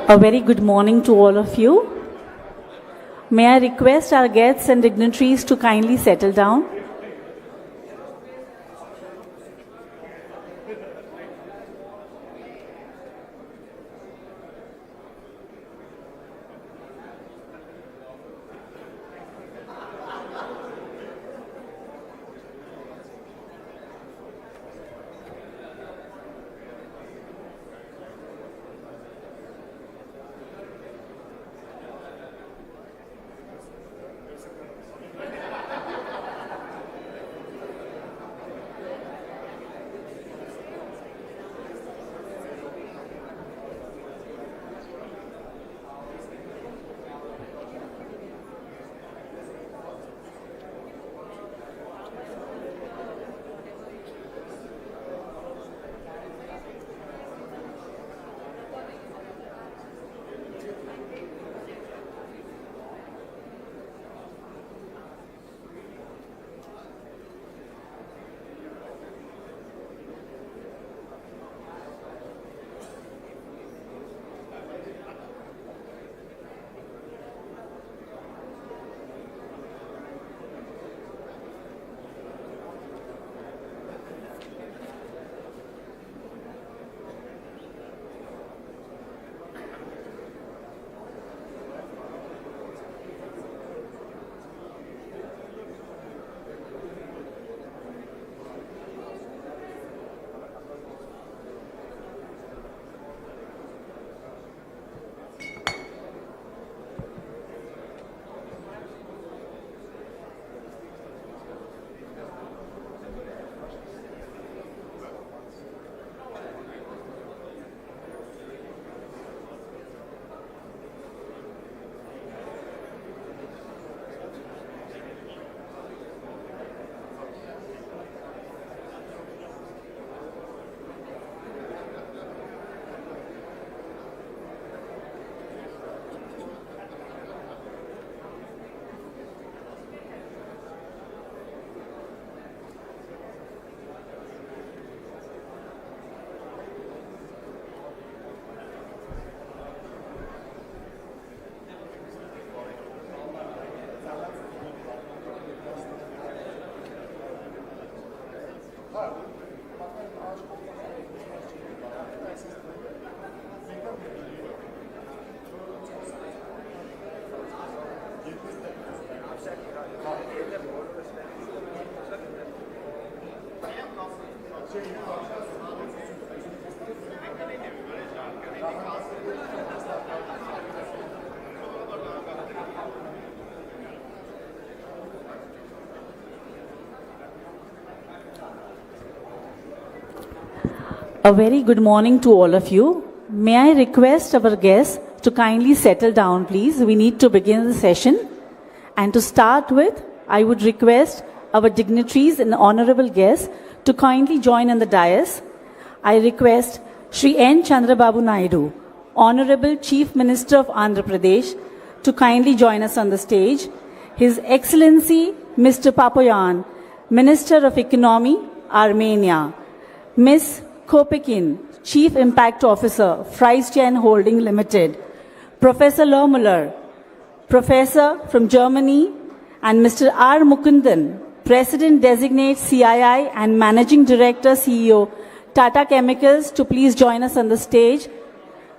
A very good morning to all of you. May I request our guests and dignitaries to kindly settle down. A very good morning to all of you. May I request our guests to kindly settle down, please. We need to begin the session. And to start with, I would request our dignitaries and honorable guests to kindly join on the dais. I request Shri N. Chandrababu Naidu, Honorable Chief Minister of Andhra Pradesh, to kindly join us on the stage. His Excellency Mr. Papayan, Minister of Economy, Armenia. Ms. Kopekin, Chief Impact Officer, Friesgen Holding Limited. Professor Lohmuller, Professor from Germany, and Mr. R. Mukundan, President-designate CII and Managing Director, CEO, Tata Chemicals, to please join us on the stage.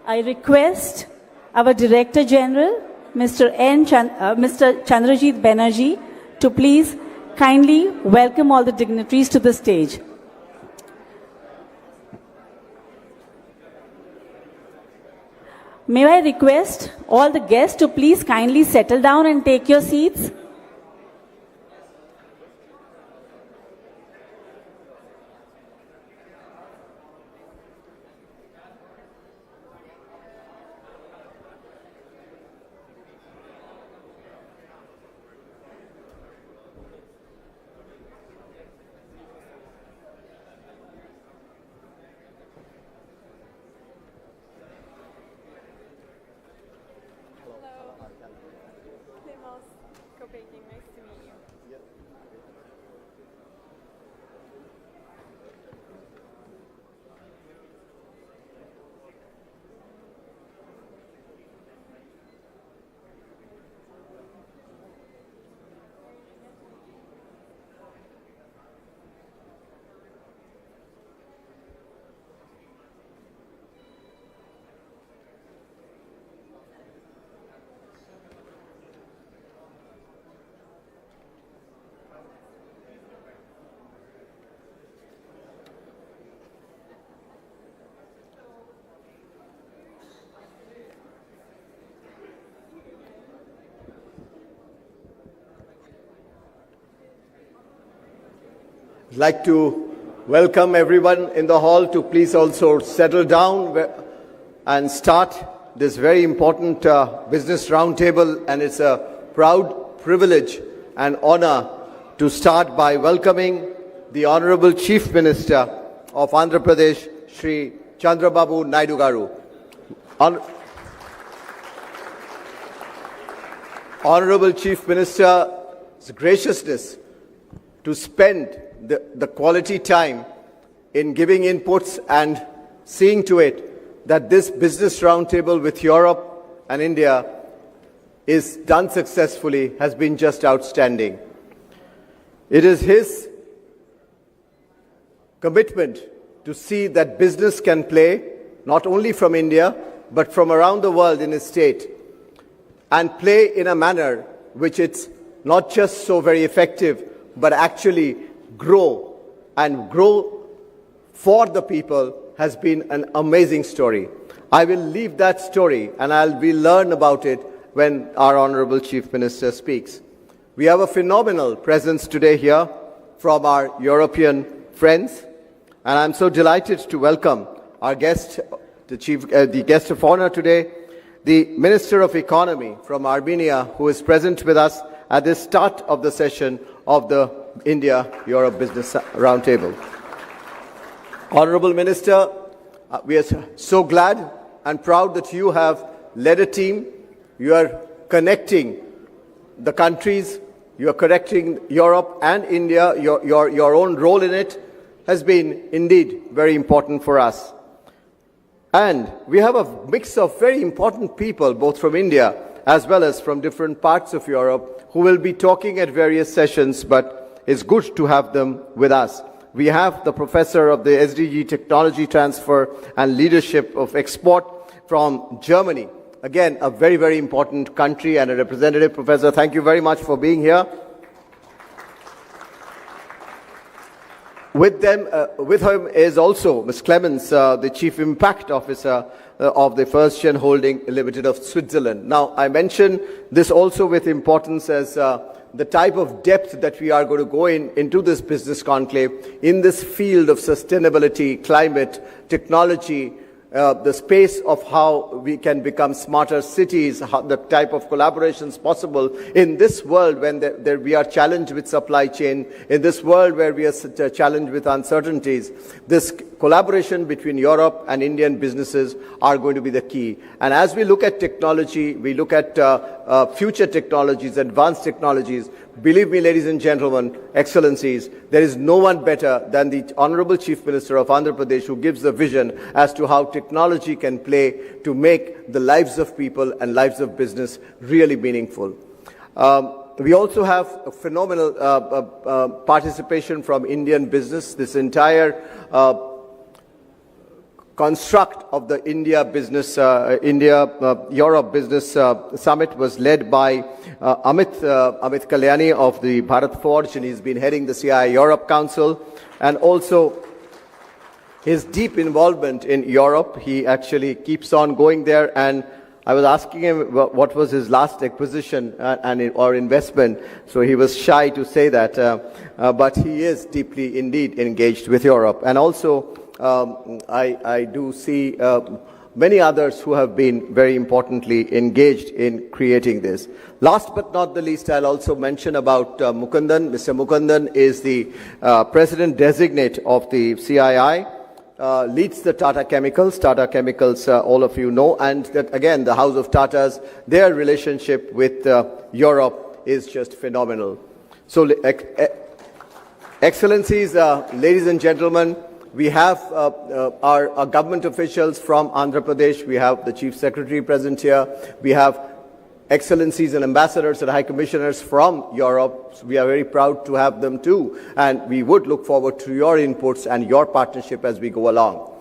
I request our Director General, Mr. Chandrajit Banerjee, to please kindly welcome all the dignitaries to the stage. May I request all the guests to please kindly settle down and take your seats? I'd like to welcome everyone in the hall to please also settle down and start this very important business roundtable, and it's a proud privilege and honor to start by welcoming the Honorable Chief Minister of Andhra Pradesh, Shri Chandrababu Naidu Garu. Honorable Chief Minister's graciousness to spend the quality time in giving inputs and seeing to it that this business roundtable with Europe and India is done successfully has been just outstanding. It is his commitment to see that business can play not only from India but from around the world in his state, and play in a manner which it's not just so very effective but actually grow for the people has been an amazing story. I will leave that story and we'll learn about it when our Honorable Chief Minister speaks. We have a phenomenal presence today here from our European friends, and I'm so delighted to welcome our guest, the guest of honor today, the Minister of Economy from Armenia, who is present with us at the start of the session of the India-Europe Business Roundtable. Honorable Minister, we are so glad and proud that you have led a team. You are connecting the countries, you are connecting Europe and India. Your own role in it has been indeed very important for us. And we have a mix of very important people, both from India as well as from different parts of Europe, who will be talking at various sessions, but it's good to have them with us. We have the professor of the SDG Technology Transfer and Leadership of Export from Germany. Again, a very, very important country and a representative. Professor, thank you very much for being here. With him is also Ms. Clemens, the Chief Impact Officer of the First Gen Holding Limited of Switzerland. Now, I mention this also with importance as the type of depth that we are going to go into this business conclave in this field of sustainability, climate, technology, the space of how we can become smarter cities, the type of collaborations possible in this world when we are challenged with supply chain, in this world where we are challenged with uncertainties. This collaboration between Europe and Indian businesses are going to be the key. And as we look at technology, we look at future technologies, advanced technologies, believe me, ladies and gentlemen, excellencies, there is no one better than the Honorable Chief Minister of Andhra Pradesh who gives the vision as to how technology can play to make the lives of people and lives of business really meaningful. We also have a phenomenal participation from Indian business. This entire construct of the Europe Business Summit was led by Amit Kalyani of the Bharat Forge, and he's been heading the CII Europe Council, and also his deep involvement in Europe. He actually keeps on going there, and I was asking him what was his last acquisition or investment, so he was shy to say that, but he is deeply indeed engaged with Europe. And also I do see many others who have been very importantly engaged in creating this. Last but not the least, I'll also mention about Mukundan. Mr. Mukundan is the President Designate of the CII, leads the Tata Chemicals. Tata Chemicals, all of you know, and that again, the House of Tatas, their relationship with Europe is just phenomenal. So, Excellencies, ladies and gentlemen, we have our government officials from Andhra Pradesh. We have the Chief Secretary present here. We have excellencies and ambassadors and high commissioners from Europe. We are very proud to have them too. And we would look forward to your inputs and your partnership as we go along.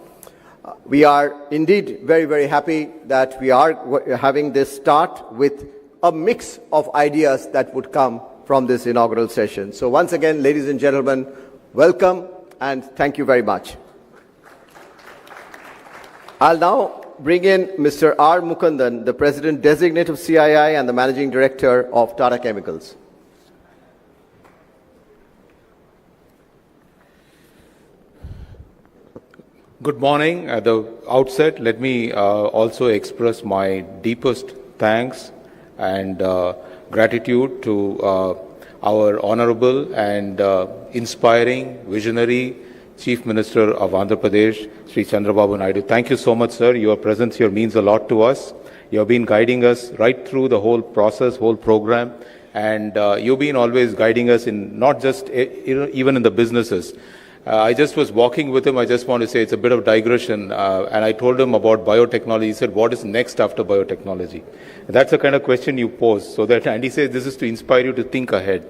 We are indeed very, very happy that we are having this start with a mix of ideas that would come from this inaugural session. So once again, ladies and gentlemen, welcome. And thank you very much. I'll now bring in Mr. R. Mukundan, the President Designate of CII and the Managing Director of Tata Chemicals. Good morning. At the outset, let me also express my deepest thanks and gratitude to our honorable and inspiring, visionary Chief Minister of Andhra Pradesh, Sri Chandrababu Naidu. Thank you so much, sir. Your presence here means a lot to us. You have been guiding us right through the whole process, whole program, and you've been always guiding us in not just even in the businesses. I just was walking with him. I just want to say it's a bit of digression. And I told him about biotechnology. He said, what is next after biotechnology? And that's the kind of question you pose. And he says, this is to inspire you to think ahead.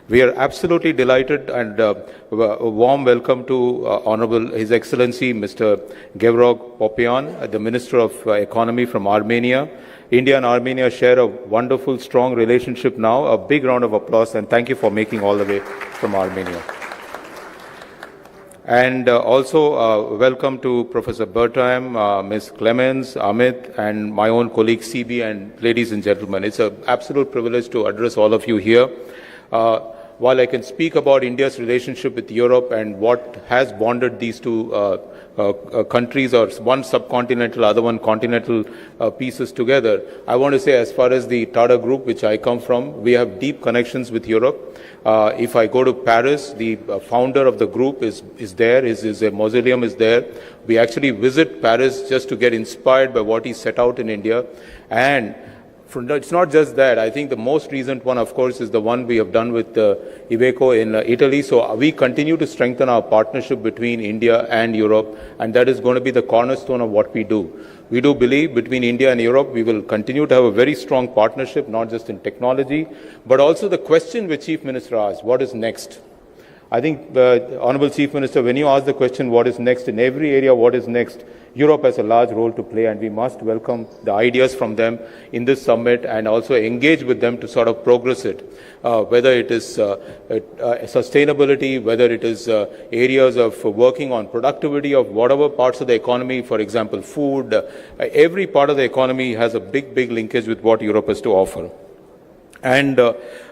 We are absolutely delighted and a warm welcome to Honorable His Excellency Mr. Gevorg Popyan, the Minister of Economy from Armenia. India and Armenia share a wonderful, strong relationship now. A big round of applause and thank you for making all the way from Armenia. And also welcome to Professor Bertram, Ms. Clemens, Amit, and my own colleague CB, and ladies and gentlemen. It's an absolute privilege to address all of you here. While I can speak about India's relationship with Europe and what has bonded these two countries, or one subcontinental, other one continental pieces together, I want to say as far as the Tata Group, which I come from, we have deep connections with Europe. If I go to Paris, the founder of the group is there, his mausoleum is there. We actually visit Paris just to get inspired by what he set out in India. And it's not just that. I think the most recent one, of course, is the one we have done with Iveco in Italy. So we continue to strengthen our partnership between India and Europe, and that is going to be the cornerstone of what we do. We do believe between India and Europe, we will continue to have a very strong partnership, not just in technology, but also the question which Chief Minister asked, what is next? I think, Honorable Chief Minister, when you ask the question, what is next, in every area, what is next, Europe has a large role to play, and we must welcome the ideas from them in this summit and also engage with them to sort of progress it, whether it is sustainability, whether it is areas of working on productivity of whatever parts of the economy, for example, food. Every part of the economy has a big linkage with what Europe has to offer. And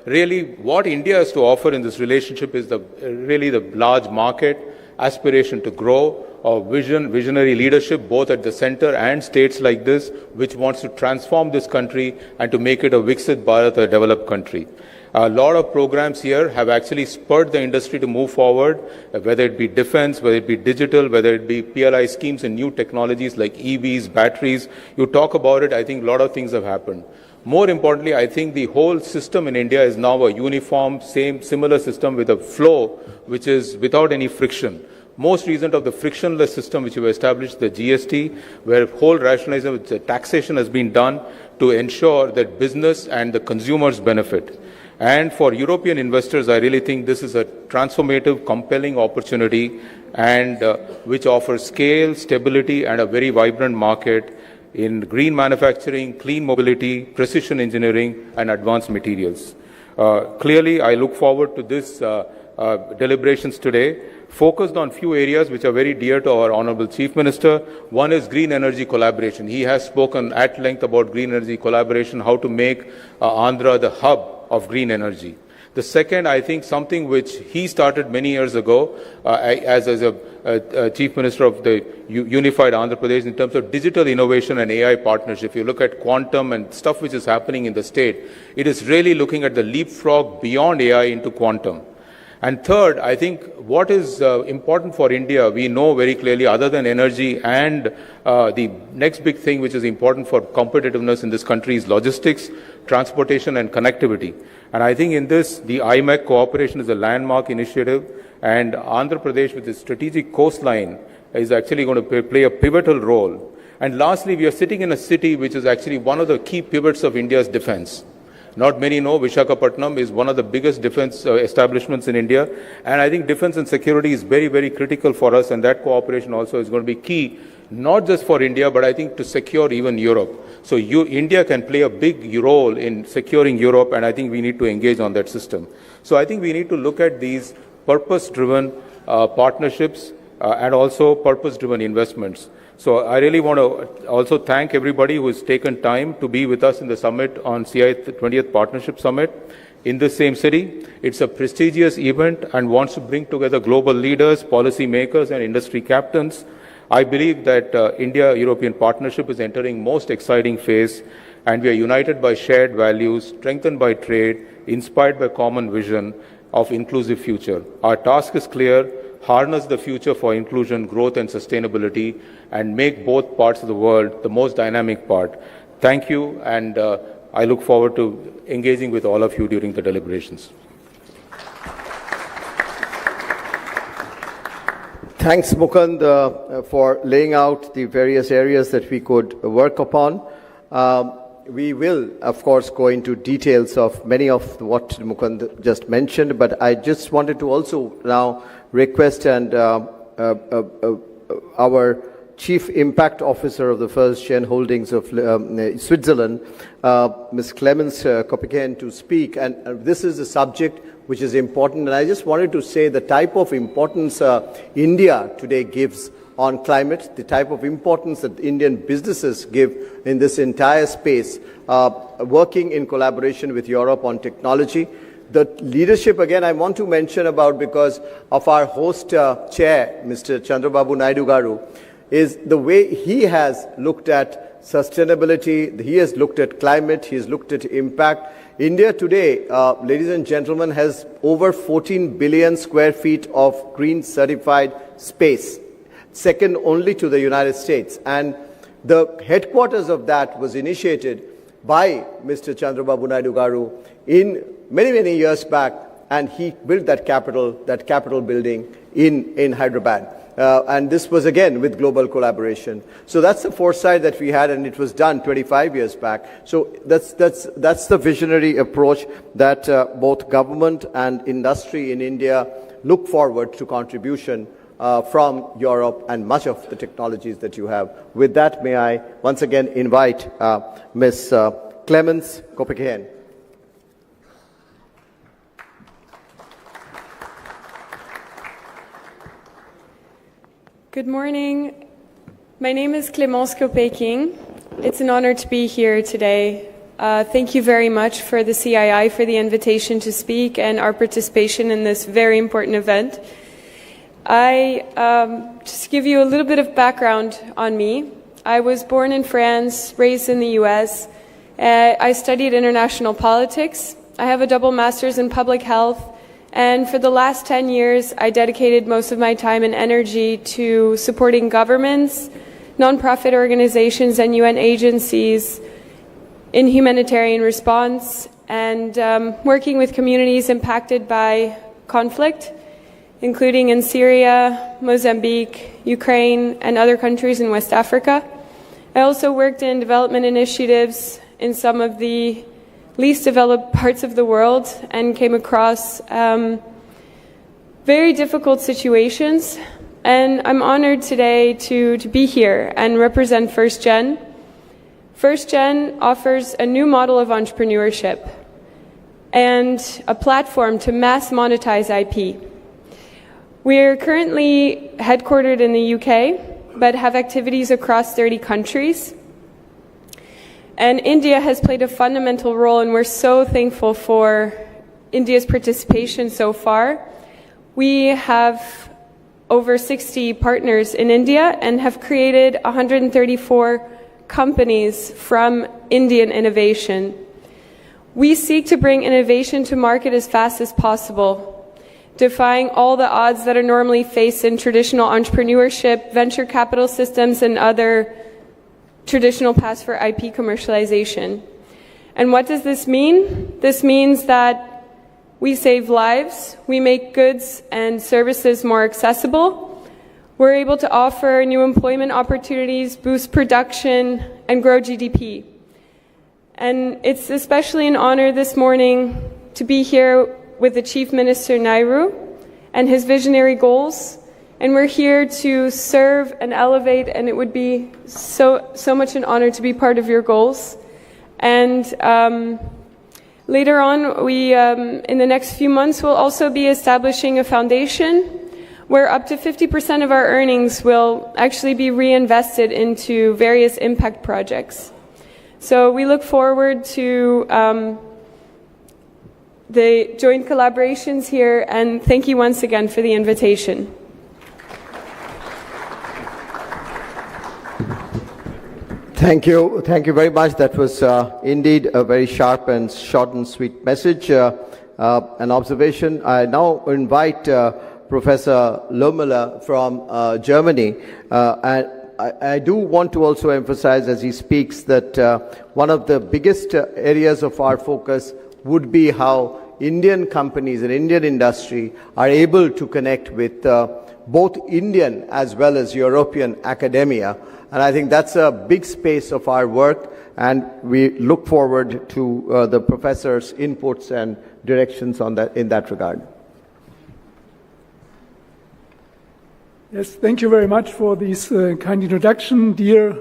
really, what India has to offer in this relationship is really the large market, aspiration to grow, visionary leadership, both at the center and states like this, which wants to transform this country and to make it a Viksit Bharat, a developed country. A lot of programs here have actually spurred the industry to move forward, whether it be defense, whether it be digital, whether it be PLI schemes and new technologies like EVs, batteries. You talk about it, I think a lot of things have happened. More importantly, I think the whole system in India is now a uniform, similar system with a flow which is without any friction. Most recent of the frictionless system which we established, the GST, where whole rationalization of the taxation has been done to ensure that business and the consumers benefit. And for European investors, I really think this is a transformative, compelling opportunity, and which offers scale, stability, and a very vibrant market in green manufacturing, clean mobility, precision engineering, and advanced materials. Clearly, I look forward to this deliberations today, focused on few areas which are very dear to our Honorable Chief Minister. One is green energy collaboration. He has spoken at length about green energy collaboration, how to make Andhra the hub of green energy. The second, I think, something which he started many years ago as a Chief Minister of the Unified Andhra Pradesh in terms of digital innovation and AI partnership. If you look at quantum and stuff which is happening in the state, it is really looking at the leapfrog beyond AI into quantum. And third, I think what is important for India, we know very clearly, other than energy, and the next big thing which is important for competitiveness in this country is logistics, transportation, and connectivity. And I think in this, the IMEC cooperation is a landmark initiative, and Andhra Pradesh with its strategic coastline is actually going to play a pivotal role. And lastly, we are sitting in a city which is actually one of the key pivots of India's defense. Not many know Visakhapatnam is one of the biggest defense establishments in India, and I think defense and security is very critical for us, and that cooperation also is going to be key, not just for India, but I think to secure even Europe. So India can play a big role in securing Europe, and I think we need to engage on that system. So I think we need to look at these purpose-driven partnerships and also purpose-driven investments. So I really want to also thank everybody who has taken time to be with us in the summit on CII 20th Partnership Summit in the same city. It's a prestigious event and wants to bring together global leaders, policy makers, and industry captains. I believe that India-European partnership is entering most exciting phase, and we are united by shared values, strengthened by trade, inspired by common vision of inclusive future. Our task is clear: harness the future for inclusion, growth, and sustainability, and make both parts of the world the most dynamic part. Thank you, and I look forward to engaging with all of you during the deliberations. Thanks, Mukund, for laying out the various areas that we could work upon. We will, of course, go into details of many of what Mukund just mentioned, but I just wanted to also now request and our Chief Impact Officer of the First Gen Holdings of Switzerland, Ms. Clemens Koppiken, to speak. And this is a subject which is important. And I just wanted to say the type of importance India today gives on climate, the type of importance that Indian businesses give in this entire space, working in collaboration with Europe on technology. The leadership, again, I want to mention about because of our host chair, Mr. Chandrababu Naidu Garu, is the way he has looked at sustainability, he has looked at climate, he has looked at impact. India today, ladies and gentlemen, has over 14 billion square feet of green certified space, second only to the United States. And the headquarters of that was initiated by Mr. Chandrababu Naidu Garu in many years back, and he built that capital building in Hyderabad. And this was again with global collaboration. So that's the foresight that we had, and it was done 25 years back. So that's the visionary approach that both government and industry in India look forward to contribution from Europe and much of the technologies that you have. With that, may I once again invite Ms. Clemens Kopekhen. Good morning. My name is Clemence Kopekhen. It's an honor to be here today. Thank you very much for the CII for the invitation to speak and our participation in this very important event. Just to give you a little bit of background on me. I was born in France, raised in the US. I studied international politics. I have a double master's in public health. And for the last 10 years, I dedicated most of my time and energy to supporting governments, nonprofit organizations, and UN agencies in humanitarian response and working with communities impacted by conflict, including in Syria, Mozambique, Ukraine, and other countries in West Africa. I also worked in development initiatives in some of the least developed parts of the world and came across very difficult situations. And I'm honored today to be here and represent FirstGen. FirstGen offers a new model of entrepreneurship and a platform to mass monetize IP. We're currently headquartered in the UK, but have activities across 30 countries. And India has played a fundamental role, and we're so thankful for India's participation so far. We have over 60 partners in India and have created 134 companies from Indian innovation. We seek to bring innovation to market as fast as possible, defying all the odds that are normally faced in traditional entrepreneurship, venture capital systems, and other traditional paths for IP commercialization. And what does this mean? This means that we save lives, we make goods and services more accessible, we're able to offer new employment opportunities, boost production, and grow GDP. And it's especially an honor this morning to be here with the Chief Minister Naidu and his visionary goals. And we're here to serve and elevate, and it would be so much an honor to be part of your goals. And later on, we, in the next few months, will also be establishing a foundation where up to 50% of our earnings will actually be reinvested into various impact projects. So we look forward to the joint collaborations here, and thank you once again for the invitation. Thank you very much. That was indeed a very sharp and short and sweet message, an observation. I now invite Professor Lohmüller from Germany, and I do want to also emphasize as he speaks that one of the biggest areas of our focus would be how Indian companies and Indian industry are able to connect with both Indian as well as European academia. And I think that's a big space of our work, and we look forward to the professor's inputs and directions on that, in that regard. Yes, thank you very much for this kind introduction, dear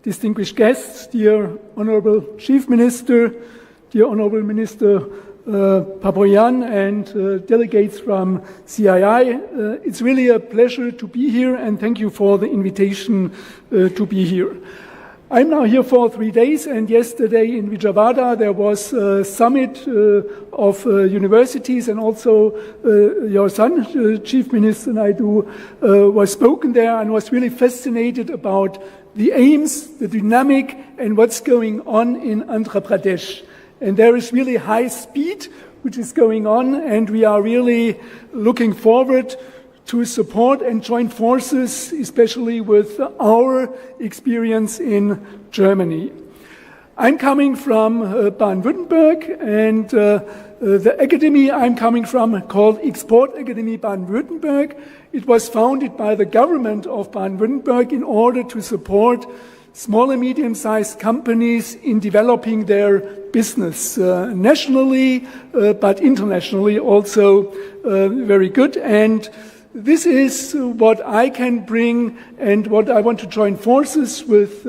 distinguished guests, dear Honorable Chief Minister, dear Honorable Minister Papoyan, and delegates from CII. It's really a pleasure to be here, and thank you for the invitation to be here. I'm now here for 3 days, and yesterday in Vijayawada there was a summit of universities, and also your son, Chief Minister Naidu, was spoken there and was really fascinated about the aims, the dynamic, and what's going on in Andhra Pradesh. And there is really high speed which is going on, and we are really looking forward to support and join forces, especially with our experience in Germany. I'm coming from Baden-Württemberg, and the academy I'm coming from, called Export Academy Baden-Württemberg, it was founded by the government of Baden-Württemberg in order to support small and medium-sized companies in developing their business nationally, but internationally also very good. And this is what I can bring and what I want to join forces with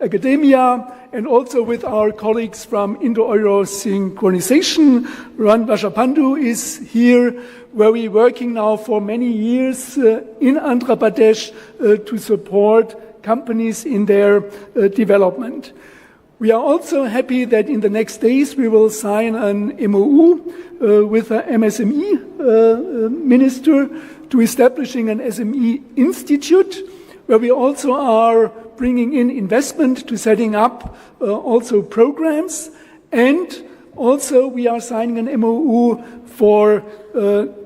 academia and also with our colleagues from Indo-Euro Synchronization. Ran Vajapandu is here, where we're working now for many years in Andhra Pradesh to support companies in their development. We are also happy that in the next days we will sign an MOU with the MSME minister to establishing an SME institute, where we also are bringing in investment to setting up also programs. And also we are signing an MOU for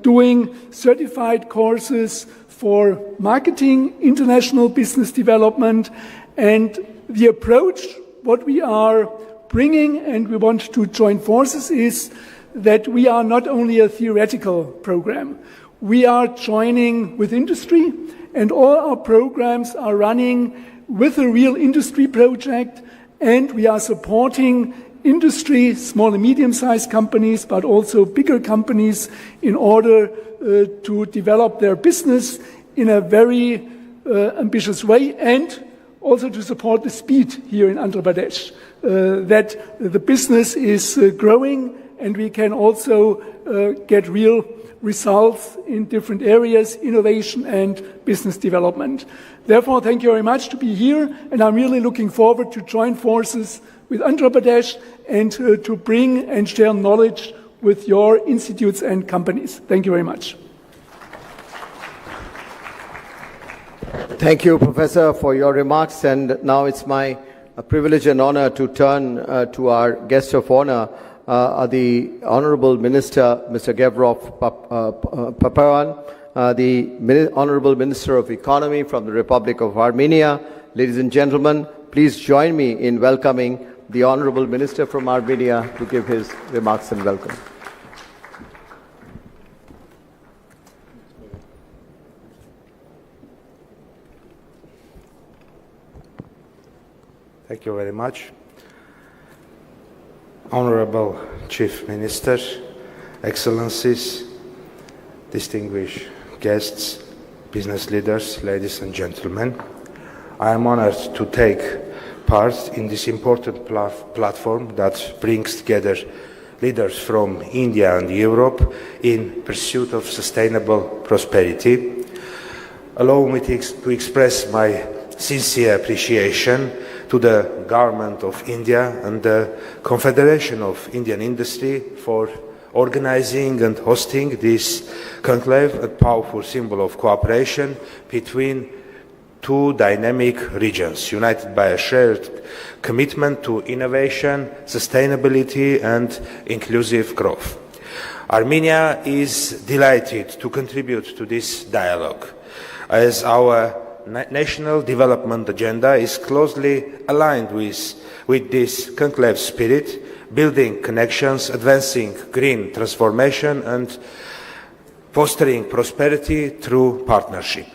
doing certified courses for marketing, international business development, and the approach what we are bringing and we want to join forces is that we are not only a theoretical program. We are joining with industry, and all our programs are running with a real industry project, and we are supporting industry, small and medium-sized companies, but also bigger companies in order to develop their business in a very ambitious way, and also to support the speed here in Andhra Pradesh, that the business is growing and we can also get real results in different areas, innovation and business development. Therefore, thank you very much to be here, and I'm really looking forward to join forces with Andhra Pradesh and to bring and share knowledge with your institutes and companies. Thank you very much. Thank you, Professor, for your remarks. And now it's my privilege and honor to turn to our guest of honor, the Honorable Minister, Mr. Gevrov Papayan, the Honorable Minister of Economy from the Republic of Armenia. Ladies and gentlemen, please join me in welcoming the Honorable Minister from Armenia to give his remarks and welcome. Thank you very much. Honorable Chief Minister, Excellencies, distinguished guests, business leaders, ladies and gentlemen, I am honored to take part in this important platform that brings together leaders from India and Europe in pursuit of sustainable prosperity. Allow me to express my sincere appreciation to the Government of India and the Confederation of Indian Industry for organizing and hosting this conclave, a powerful symbol of cooperation between two dynamic regions, united by a shared commitment to innovation, sustainability and inclusive growth. Armenia is delighted to contribute to this dialogue, as our national development agenda is closely aligned with this conclave spirit, building connections, advancing green transformation and fostering prosperity through partnership.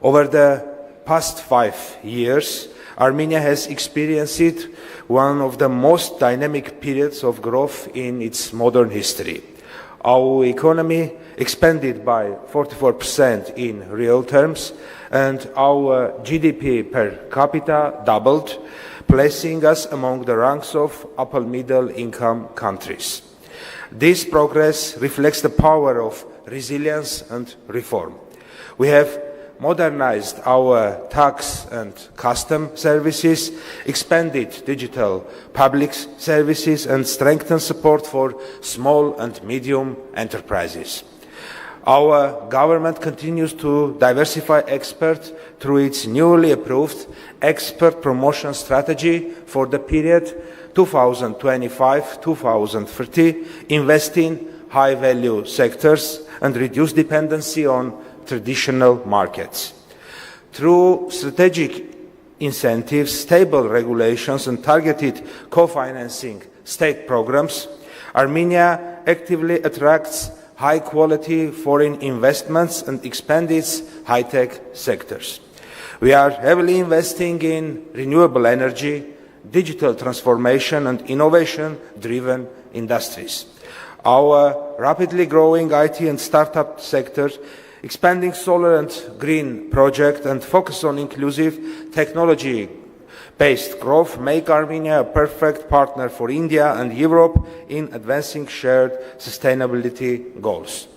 Over the past 5 years, Armenia has experienced one of the most dynamic periods of growth in its modern history. Our economy expanded by 44% in real terms, and our GDP per capita doubled, placing us among the ranks of upper middle income countries. This progress reflects the power of resilience and reform. We have modernized our tax and custom services, expanded digital public services, and strengthened support for small and medium enterprises. Our government continues to diversify experts through its newly approved expert promotion strategy for the period 2025-2030, invest in high-value sectors and reduce dependency on traditional markets. Through strategic incentives, stable regulations and targeted co-financing state programs, Armenia actively attracts high-quality foreign investments and expands its high-tech sectors. We are heavily investing in renewable energy, digital transformation and innovation-driven industries. Our rapidly growing IT and startup sector, expanding solar and green project and focus on inclusive technology-based growth make Armenia a perfect partner for India and Europe in advancing shared sustainability goals.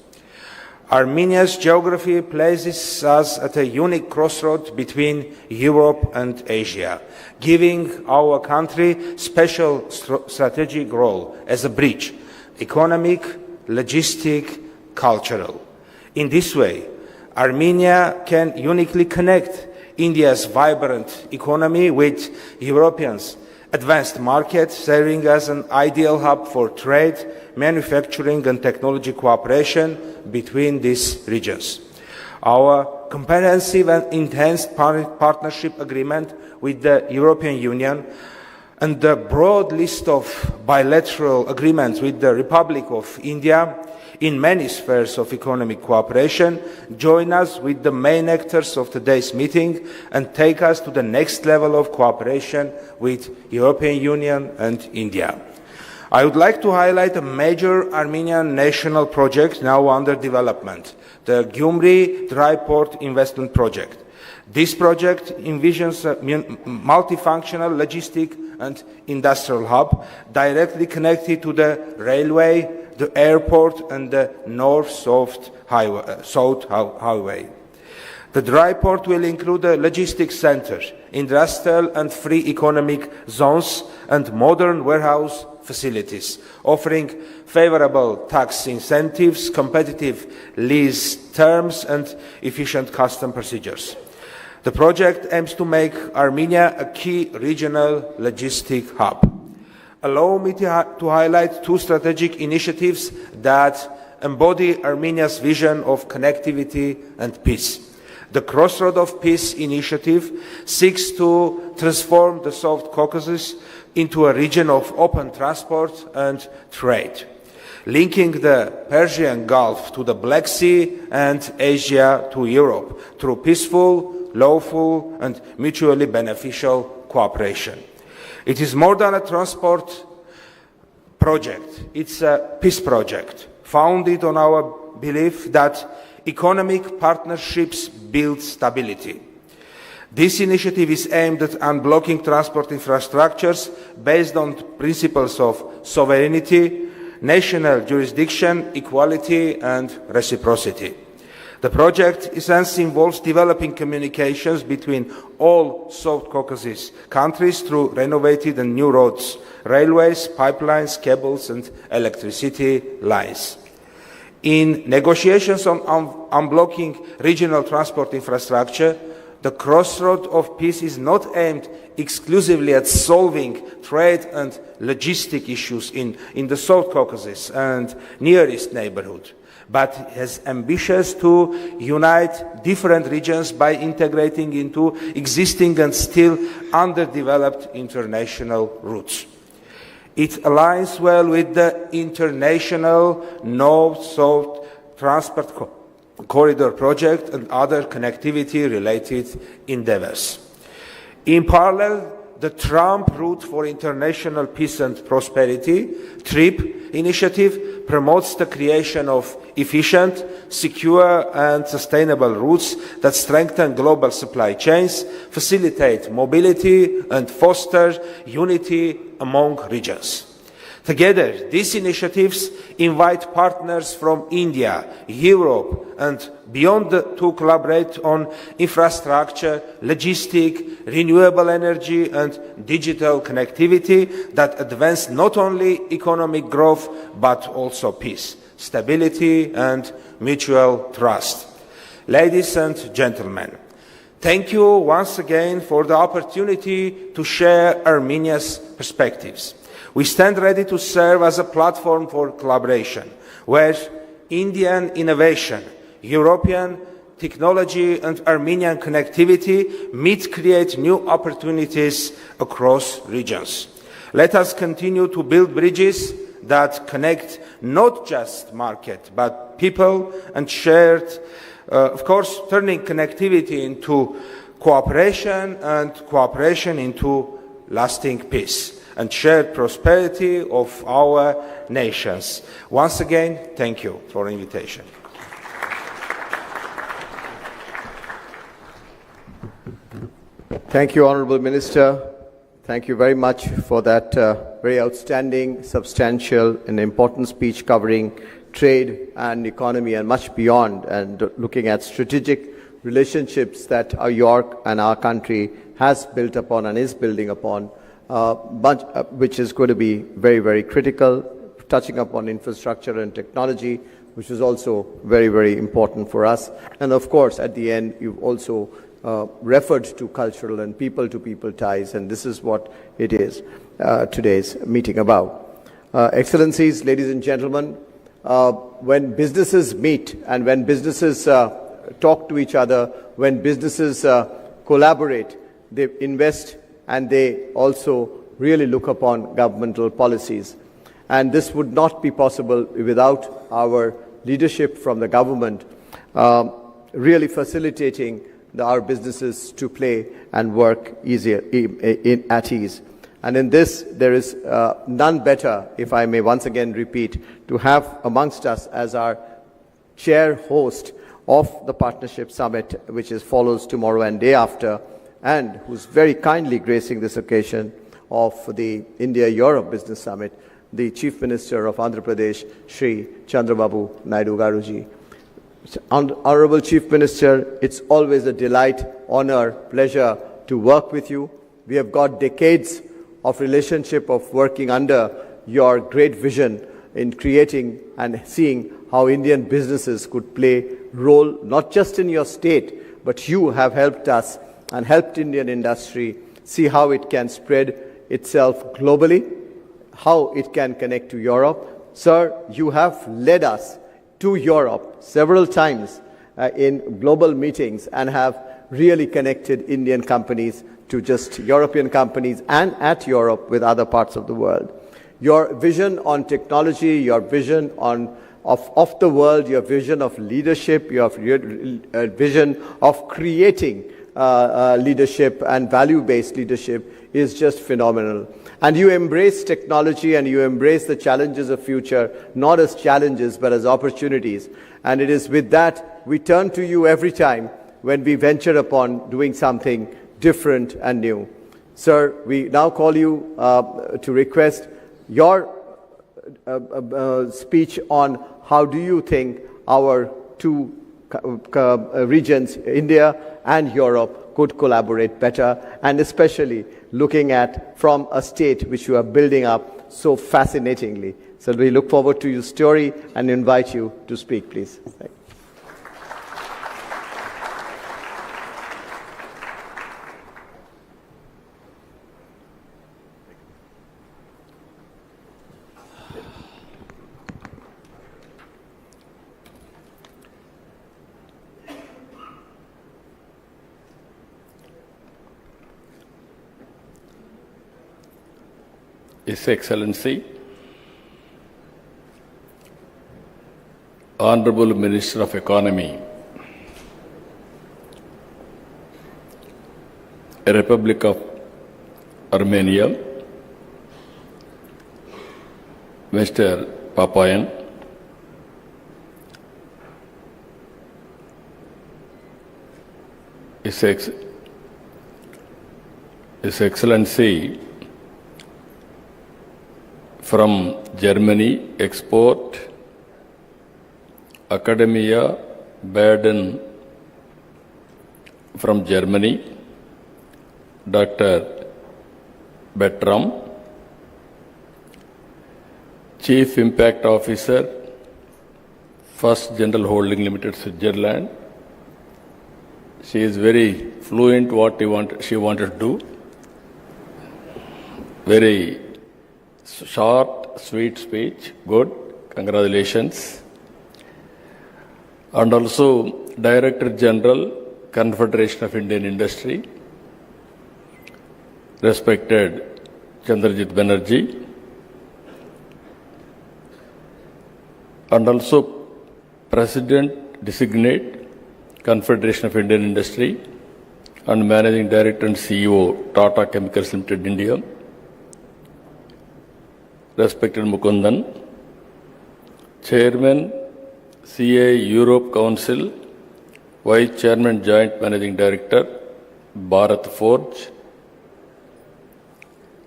Armenia's geography places us at a unique crossroad between Europe and Asia, giving our country special strategic role as a bridge, economic, logistic, cultural. In this way, Armenia can uniquely connect India's vibrant economy with Europeans' advanced market, serving as an ideal hub for trade, manufacturing and technology cooperation between these regions. Our comprehensive and enhanced partnership agreement with the European Union and the broad list of bilateral agreements with the Republic of India in many spheres of economic cooperation join us with the main actors of today's meeting and take us to the next level of cooperation with the European Union and India. I would like to highlight a major Armenian national project now under development, the Gyumri Dry Port Investment Project. This project envisions a multifunctional logistic and industrial hub directly connected to the railway, the airport and the north-south highway. The dry port will include a logistics center, industrial and free economic zones and modern warehouse facilities, offering favorable tax incentives, competitive lease terms and efficient custom procedures. The project aims to make Armenia a key regional logistic hub. Allow me to highlight two strategic initiatives that embody Armenia's vision of connectivity and peace. The Crossroad of Peace initiative seeks to transform the South Caucasus into a region of open transport and trade, linking the Persian Gulf to the Black Sea and Asia to Europe through peaceful, lawful and mutually beneficial cooperation. It is more than a transport project, it's a peace project, founded on our belief that economic partnerships build stability. This initiative is aimed at unblocking transport infrastructures based on principles of sovereignty, national jurisdiction, equality and reciprocity. The project essentially involves developing communications between all South Caucasus countries through renovated and new roads, railways, pipelines, cables and electricity lines. In negotiations on unblocking regional transport infrastructure, the Crossroad of Peace is not aimed exclusively at solving trade and logistic issues in the South Caucasus and nearest neighborhood, but has ambitions to unite different regions by integrating into existing and still underdeveloped international routes. It aligns well with the international North-South Transport Corridor project and other connectivity-related endeavors. In parallel, the Trump Route for International Peace and Prosperity, TRIP initiative, promotes the creation of efficient, secure and sustainable routes that strengthen global supply chains, facilitate mobility and foster unity among regions. Together, these initiatives invite partners from India, Europe and beyond to collaborate on infrastructure, logistics, renewable energy and digital connectivity that advance not only economic growth but also peace, stability and mutual trust. Ladies and gentlemen, thank you once again for the opportunity to share Armenia's perspectives. We stand ready to serve as a platform for collaboration, where Indian innovation, European technology and Armenian connectivity meet to create new opportunities across regions. Let us continue to build bridges that connect not just market, but people and shared, of course, turning connectivity into cooperation and cooperation into lasting peace and shared prosperity of our nations. Once again, thank you for the invitation. Thank you, Honorable Minister. Thank you very much for that very outstanding, substantial and important speech covering trade and economy and much beyond, and looking at strategic relationships that your and our country has built upon and is building upon, which is going to be very, very critical, touching upon infrastructure and technology, which is also very, very important for us. And of course, at the end, you've also referred to cultural and people-to-people ties, and this is what it is today's meeting about. Excellencies, ladies and gentlemen, when businesses meet and when businesses talk to each other, when businesses collaborate, they invest and they also really look upon governmental policies. And this would not be possible without our leadership from the government really facilitating our businesses to play and work easier at ease. And in this, there is none better, if I may once again repeat, to have amongst us as our chair host of the Partnership Summit, which follows tomorrow and day after, and who's very kindly gracing this occasion of the India-Europe Business Summit, the Chief Minister of Andhra Pradesh, Shri Chandrababu Naidu Garuji. Honorable Chief Minister, it's always a delight, honor, pleasure to work with you. We have got decades of relationship of working under your great vision in creating and seeing how Indian businesses could play role not just in your state, but you have helped us and helped Indian industry see how it can spread itself globally, how it can connect to Europe. Sir, you have led us to Europe several times in global meetings and have really connected Indian companies to just European companies and at Europe with other parts of the world. Your vision on technology, your vision of the world, your vision of leadership, your vision of creating leadership and value-based leadership is just phenomenal. And you embrace technology and you embrace the challenges of future, not as challenges, but as opportunities. And it is with that we turn to you every time when we venture upon doing something different and new. Sir, we now call you to request your speech on how do you think our two regions, India and Europe, could collaborate better, and especially looking at from a state which you are building up so fascinatingly. So we look forward to your story and invite you to speak, please. Thank you. His Excellency, Honorable Minister of Economy, Republic of Armenia, Mr. Papayan, His Excellency from Germany, Export, Academia, Baden from Germany, Dr. Bertram, Chief Impact Officer, First General Holding Limited, Switzerland. She is very fluent what she wanted to do. Very short, sweet speech. Good. Congratulations. And also Director General, Confederation of Indian Industry, respected Chandrajit Banerjee, and also President Designate, Confederation of Indian Industry, and Managing Director and CEO, Tata Chemicals Limited, India. Respected Mukundan, Chairman, CII Europe Council, Vice Chairman, Joint Managing Director, Bharat Forge.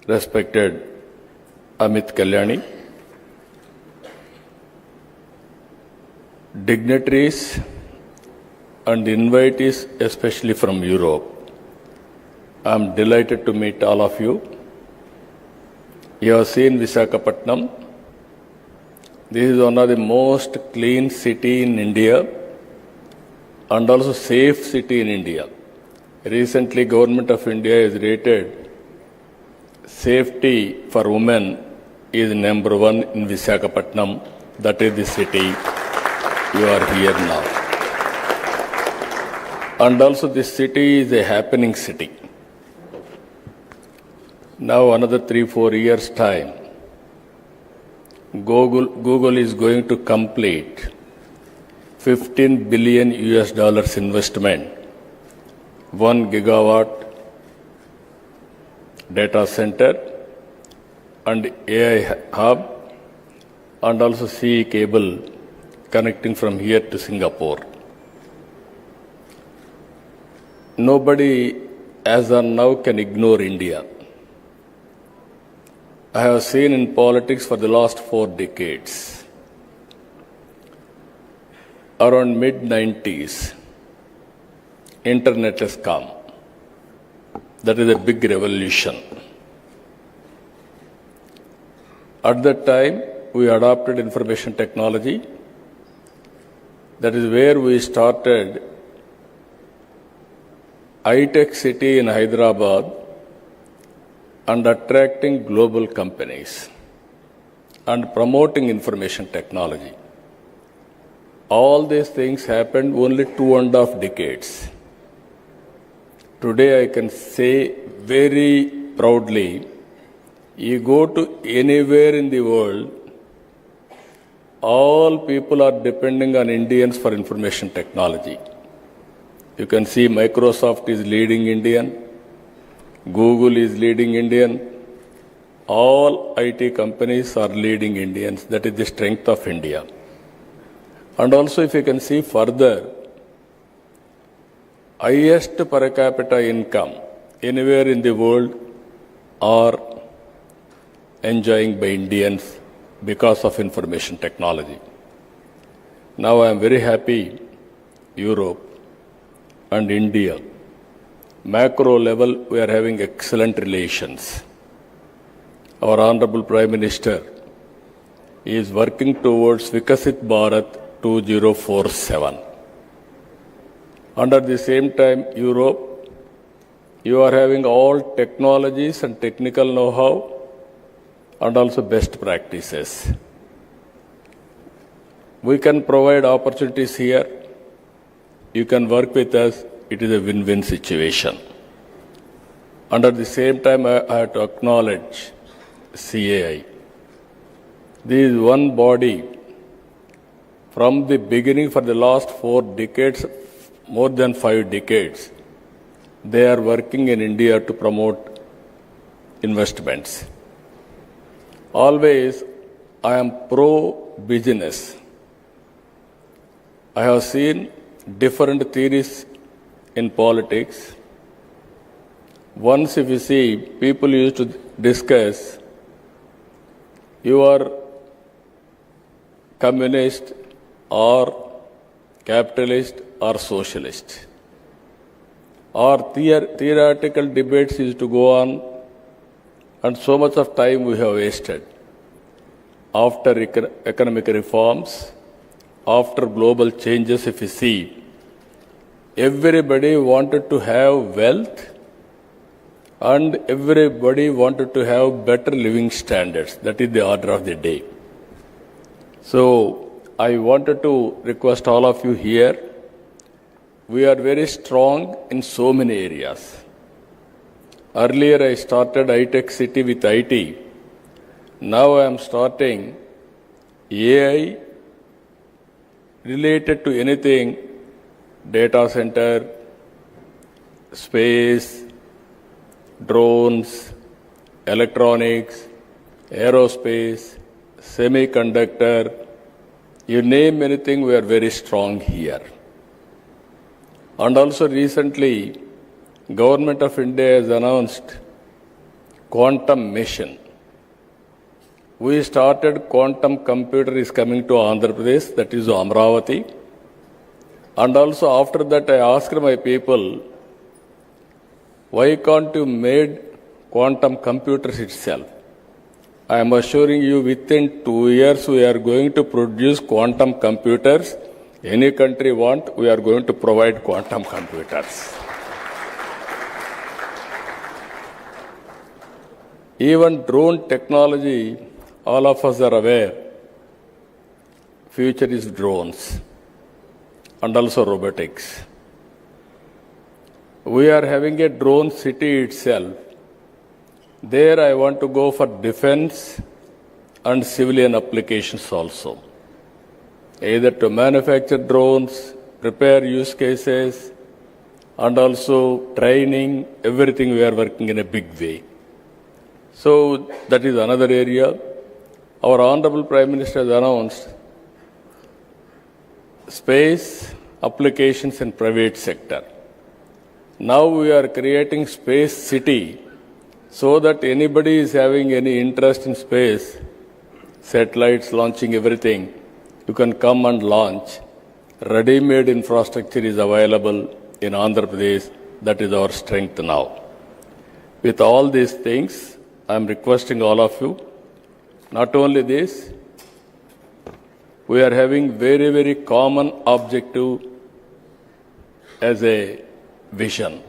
Respected Amit Kalyani, dignitaries and invitees, especially from Europe. I am delighted to meet all of you. You have seen Visakhapatnam. This is one of the most clean city in India and also safe city in India. Recently, Government of India has rated safety for women is number one in Visakhapatnam. That is the city you are here now. And also this city is a happening city. Now another 3-4 years time, Google is going to complete $15 billion investment, 1 gigawatt data center and AI hub and also CE cable connecting from here to Singapore. Nobody as of now can ignore India. I have seen in politics for the last 4 decades. Around mid-90s, internet has come. That is a big revolution. At that time, we adopted information technology. That is where we started high-tech city in Hyderabad and attracting global companies and promoting information technology. All these things happened only 2.5 decades. Today I can say very proudly, you go to anywhere in the world, all people are depending on Indians for information technology. You can see Microsoft is leading Indian, Google is leading Indian, all IT companies are leading Indians. That is the strength of India. And also if you can see further, highest per capita income anywhere in the world are enjoying by Indians because of information technology. Now I am very happy Europe and India, macro level we are having excellent relations. Our Honorable Prime Minister is working towards Vikasit Bharat 2047. And at the same time, Europe, you are having all technologies and technical know-how and also best practices. We can provide opportunities here. You can work with us. It is a win-win situation. And at the same time, I have to acknowledge CII. This is one body from the beginning for the last 4 decades, more than 5 decades, they are working in India to promote investments. Always, I am pro-business. I have seen different theories in politics. Once if you see, people used to discuss, you are communist or capitalist or socialist. Or theoretical debates used to go on, and so much of time we have wasted. After economic reforms, after global changes, if you see, everybody wanted to have wealth and everybody wanted to have better living standards. That is the order of the day. So I wanted to request all of you here, we are very strong in so many areas. Earlier I started high-tech city with IT. Now I am starting AI related to anything, data center, space, drones, electronics, aerospace, semiconductor, you name anything, we are very strong here. And also recently, Government of India has announced quantum mission. We started quantum computer is coming to Andhra Pradesh, that is Amravati. And also after that I asked my people, why can't you made quantum computers itself? I am assuring you within 2 years we are going to produce quantum computers. Any country want, we are going to provide quantum computers. Even drone technology, all of us are aware, future is drones and also robotics. We are having a drone city itself. There I want to go for defense and civilian applications also. Either to manufacture drones, prepare use cases, and also training, everything we are working in a big way. So that is another area. Our Honorable Prime Minister has announced space applications in private sector. Now we are creating space city so that anybody is having any interest in space, satellites launching everything, you can come and launch. Ready-made infrastructure is available in Andhra Pradesh. That is our strength now. With all these things, I am requesting all of you, not only this, we are having very, very common objective as a vision,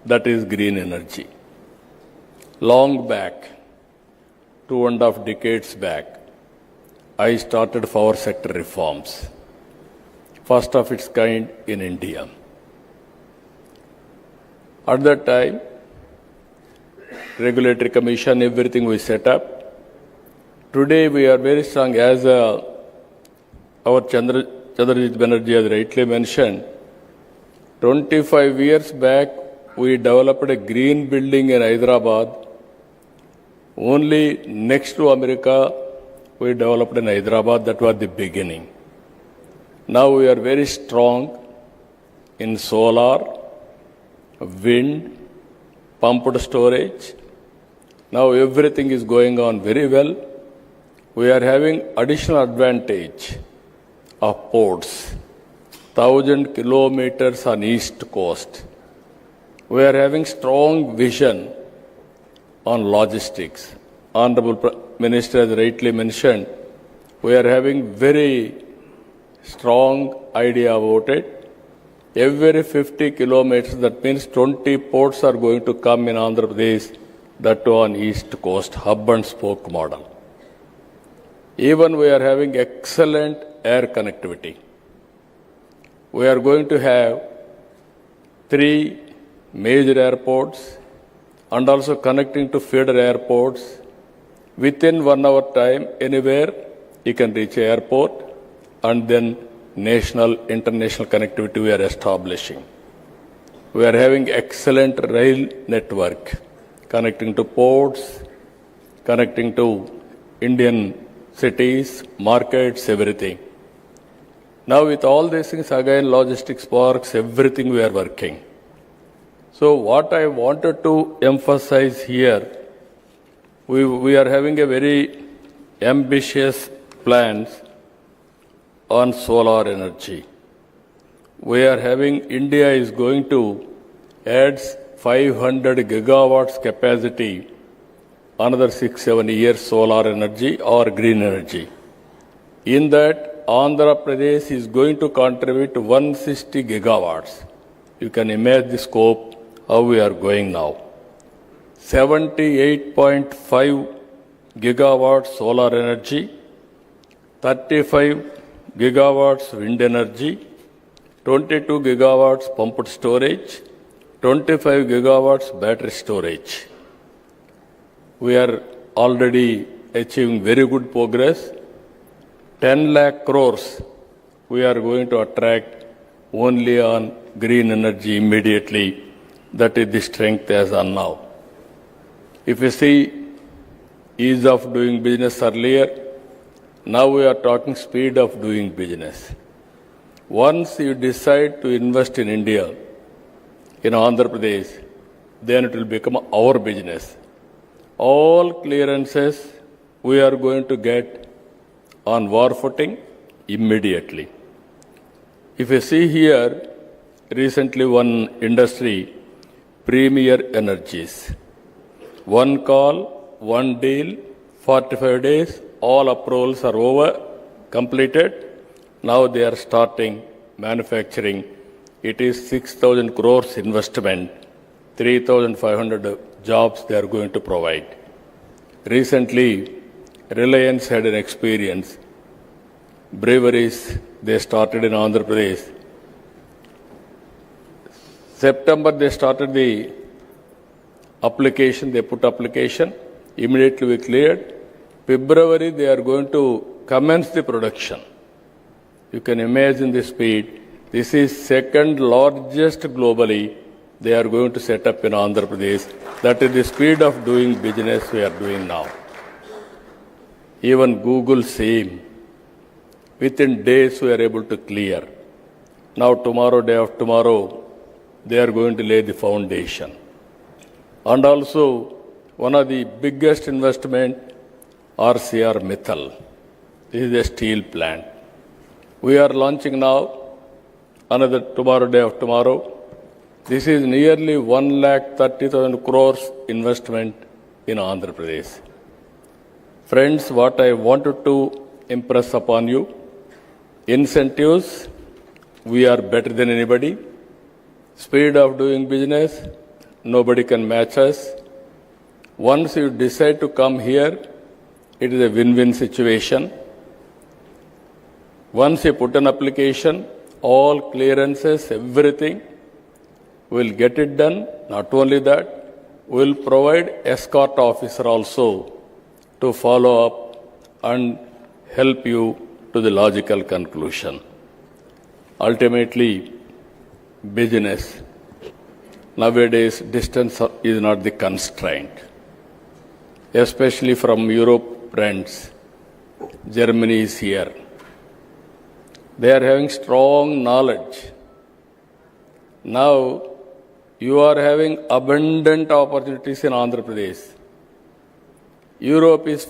that is green energy. Long back, 2.5 decades back, I started power sector reforms, first of its kind in India. At that time, regulatory commission, everything we set up. Today we are very strong, as our Chandrababu Banerjee has rightly mentioned. 25 years back, we developed a green building in Hyderabad. Only next to America, we developed in Hyderabad. That was the beginning. Now we are very strong in solar, wind, pumped storage. Now everything is going on very well. We are having additional advantage of ports, 1,000 kilometers on east coast. We are having strong vision on logistics. Honorable Minister has rightly mentioned, we are having very strong idea about it. Every 50 kilometers, that means 20 ports are going to come in Andhra Pradesh, that too on east coast, hub and spoke model. Even we are having excellent air connectivity. We are going to have 3 major airports and also connecting to feeder airports. Within 1 hour time, anywhere you can reach an airport, and then national, international connectivity we are establishing. We are having excellent rail network, connecting to ports, connecting to Indian cities, markets, everything. Now with all these things, again, logistics parks, everything we are working. So what I wanted to emphasize here, we are having a very ambitious plans on solar energy. We are having, India is going to add 500 gigawatts capacity, another 6-7 years solar energy or green energy. In that, Andhra Pradesh is going to contribute 160 gigawatts. You can imagine the scope, how we are going now. 78.5 gigawatts solar energy, 35 gigawatts wind energy, 22 gigawatts pumped storage, 25 gigawatts battery storage. We are already achieving very good progress. 10 lakh crores we are going to attract only on green energy immediately That is the strength as on now. If you see ease of doing business earlier, now we are talking speed of doing business. Once you decide to invest in India, in Andhra Pradesh, then it will become our business. All clearances we are going to get on war footing immediately. If you see here, recently one industry, Premier Energies, one call, one deal, 45 days, all approvals are over, completed. Now they are starting manufacturing. It is 6,000 crores investment, 3,500 jobs they are going to provide. Recently, Reliance had an experience. Breweries, they started in Andhra Pradesh. September, they started the application, they put application. Immediately we cleared. February, they are going to commence the production. You can imagine the speed. This is second largest globally. They are going to set up in Andhra Pradesh. That is the speed of doing business we are doing now. Even Google same. Within days we are able to clear. Now tomorrow, day after tomorrow, they are going to lay the foundation. And also, one of the biggest investment, RCR Mittal. This is a steel plant. We are launching now, another tomorrow, day after tomorrow. This is nearly 1,30,000 crores investment in Andhra Pradesh. Friends, what I wanted to impress upon you, incentives, we are better than anybody. Speed of doing business, nobody can match us. Once you decide to come here, it is a win-win situation. Once you put an application, all clearances, everything, we'll get it done. Not only that, we'll provide escort officer also to follow up and help you to the logical conclusion. Ultimately, business. Nowadays, distance is not the constraint. Especially from Europe, friends. Germany is here. They are having strong knowledge. Now, you are having abundant opportunities in Andhra Pradesh. Europe is,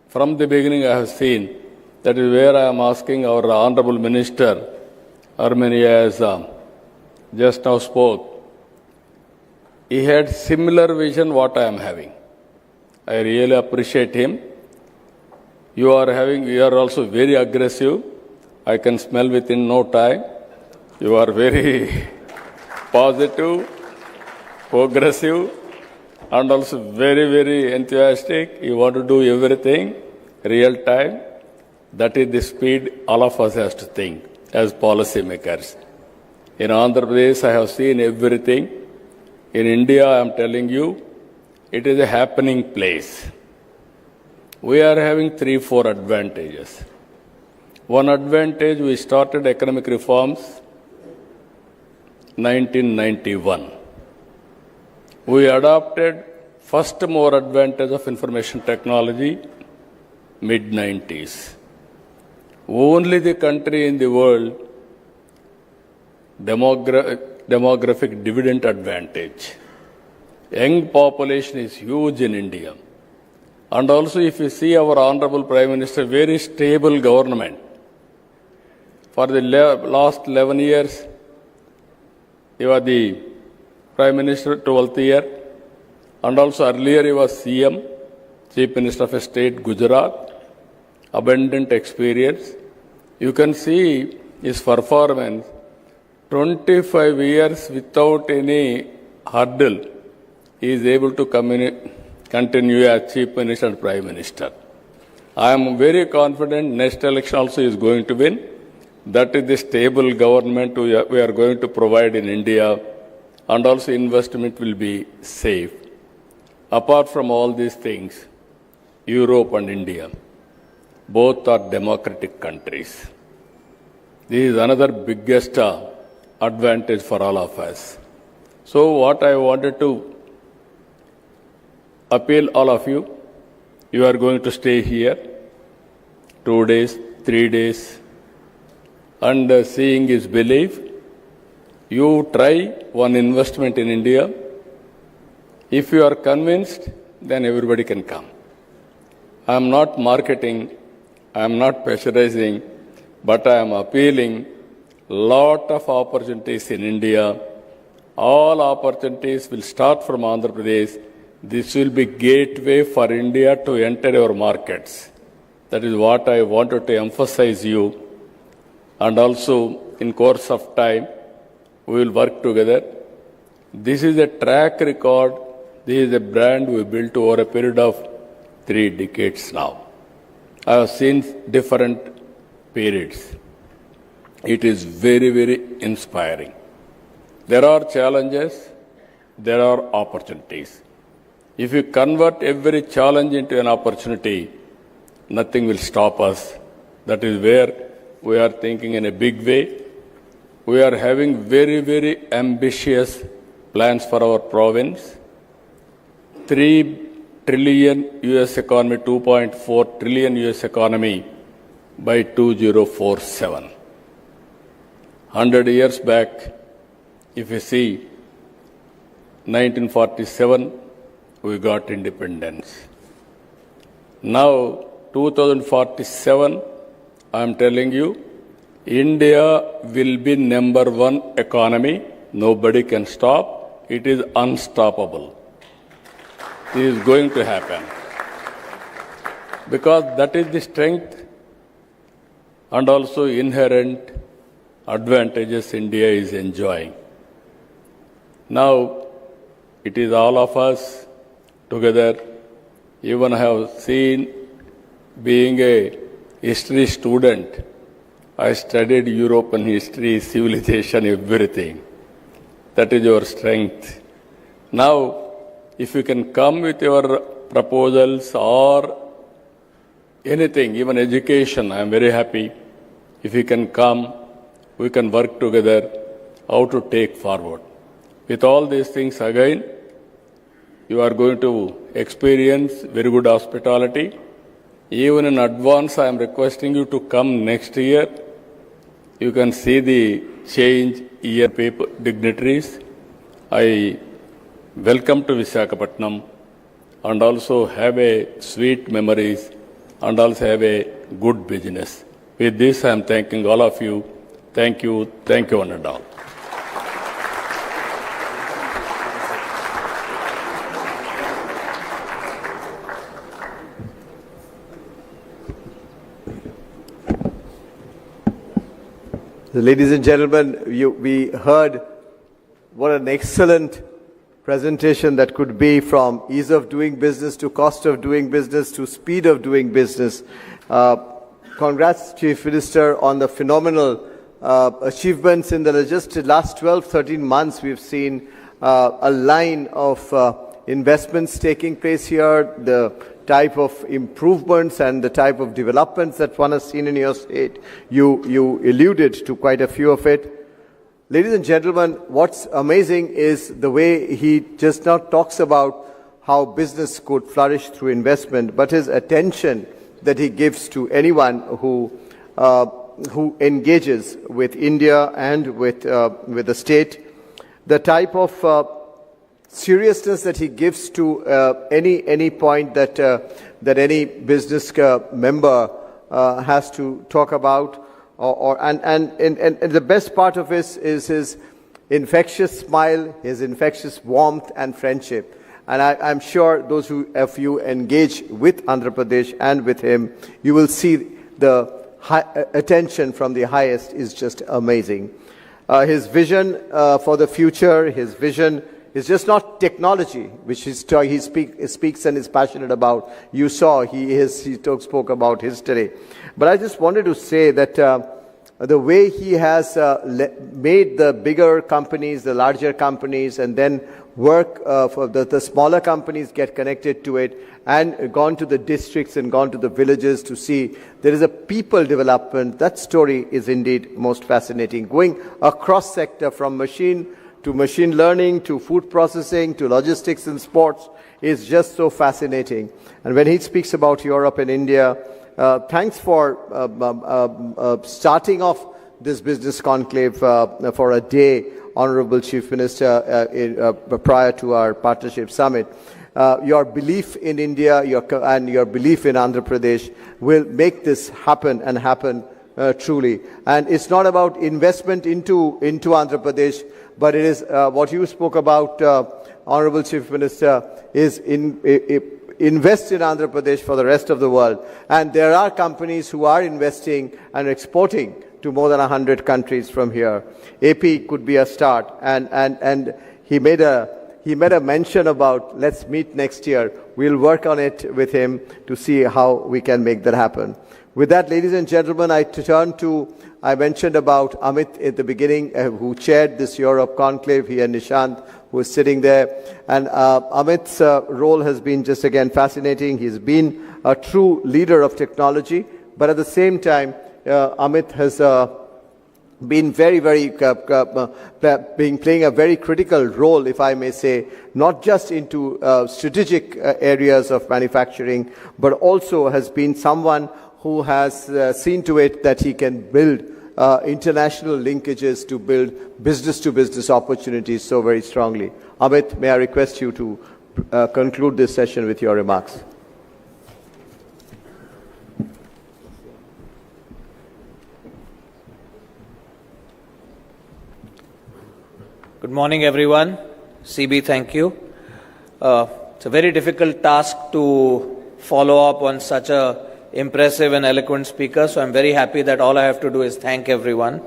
from the beginning I have seen, that is where I am asking our Honorable Minister, Armenia has just now spoke. He had similar vision what I am having. I really appreciate him. You are also very aggressive. I can smell within no time. You are very positive, progressive, and also very, very enthusiastic. You want to do everything real time. That is the speed all of us has to think as policy makers. In Andhra Pradesh, I have seen everything. In India, I am telling you, it is a happening place. We are having 3-4 advantages. One advantage, we started economic reforms 1991. We adopted first more advantage of information technology mid-90s. Only the country in the world demographic dividend advantage. Young population is huge in India. And also if you see our Honorable Prime Minister, very stable government. For the last 11 years, he was the Prime Minister 12th year. And also earlier he was CM, Chief Minister of State, Gujarat. Abundant experience. You can see his performance, 25 years without any hurdle, he is able to continue as Chief Minister and Prime Minister. I am very confident next election also is going to win. That is the stable government we are going to provide in India, and also investment will be safe. Apart from all these things, Europe and India, both are democratic countries. This is another biggest advantage for all of us. So what I wanted to appeal all of you, you are going to stay here 2 days, 3 days, and seeing is belief. You try one investment in India. If you are convinced, then everybody can come. I am not marketing, I am not pressurizing, but I am appealing lot of opportunities in India. All opportunities will start from Andhra Pradesh. This will be gateway for India to enter our markets. That is what I wanted to emphasize you. And also, in course of time, we will work together. This is a track record. This is a brand we built over a period of 3 decades now. I have seen different periods. It is very, very inspiring. There are challenges, there are opportunities. If you convert every challenge into an opportunity, nothing will stop us. That is where we are thinking in a big way. We are having very, very ambitious plans for our province. 3 trillion US economy, 2.4 trillion US economy by 2047. 100 years back, if you see, 1947, we got independence. Now, 2047, I am telling you, India will be #1 economy. Nobody can stop. It is unstoppable. This is going to happen. Because that is the strength and also inherent advantages India is enjoying. Now, it is all of us together. Even I have seen, being a history student, I studied European history, civilization, everything. That is your strength. Now, if you can come with your proposals or anything, even education, I am very happy. If you can come, we can work together how to take forward. With all these things, again, you are going to experience very good hospitality. Even in advance, I am requesting you to come next year. You can see the change year paper dignitaries. I welcome to Visakhapatnam and also have a sweet memories and also have a good business. With this, I am thanking all of you. Thank you, one and all. Ladies and gentlemen, we heard what an excellent presentation that could be, from ease of doing business to cost of doing business to speed of doing business. Congrats, Chief Minister, on the phenomenal achievements in the just last 12-13 months. We've seen a line of investments taking place here, the type of improvements and the type of developments that one has seen in your state. You alluded to quite a few of it. Ladies and gentlemen, what's amazing is the way he just not talks about how business could flourish through investment, but his attention that he gives to anyone who engages with India and with the state, the type of seriousness that he gives to any point that any business member has to talk about, and the best part of this is his infectious smile, his infectious warmth and friendship. And I'm sure those of you engage with Andhra Pradesh and with him, you will see the attention from the highest is just amazing. His vision for the future, his vision is just not technology, which he speaks and is passionate about. You saw he spoke about history. But I just wanted to say that the way he has made the bigger companies, the larger companies, and then work for the smaller companies get connected to it, and gone to the districts and gone to the villages to see there is a people development. That story is indeed most fascinating. Going across sector from machine to machine learning, to food processing, to logistics and sports is just so fascinating. And when he speaks about Europe and India, thanks for starting off this business conclave for a day, Honorable Chief Minister, prior to our partnership summit. Your belief in India and your belief in Andhra Pradesh will make this happen and happen truly. And it's not about investment into Andhra Pradesh, but it is what you spoke about, Honorable Chief Minister, is invest in Andhra Pradesh for the rest of the world. And there are companies who are investing and exporting to more than 100 countries from here. AP could be a start. And he made a mention about, let's meet next year. We'll work on it with him to see how we can make that happen. With that, ladies and gentlemen, I mentioned about Amit at the beginning, who chaired this Europe conclave, he and Nishant, who is sitting there. And Amit's role has been just again fascinating. He's been a true leader of technology, but at the same time, Amit has been playing a very critical role, if I may say, not just into strategic areas of manufacturing, but also has been someone who has seen to it that he can build international linkages to build business-to-business opportunities so very strongly. Amit, may I request you to conclude this session with your remarks. Good morning, everyone. CB, thank you. It's a very difficult task to follow up on such a impressive and eloquent speaker, so I'm very happy that all I have to do is thank everyone.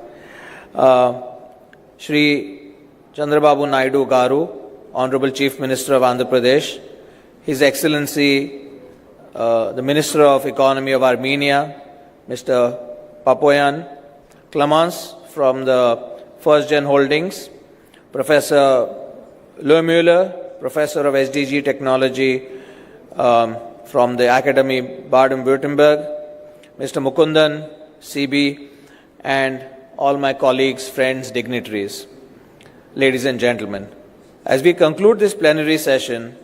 Shri Chandrababu Naidu Garu, Honorable Chief Minister of Andhra Pradesh, His Excellency the Minister of Economy of Armenia, Mr. Papoyan, Clemens from the First Gen Holdings, Professor Lohmüller, Professor of SDG Technology from the Academy Baden-Württemberg, Mr. Mukundan, CB, and all my colleagues, friends, dignitaries. Ladies and gentlemen, as we conclude this plenary session,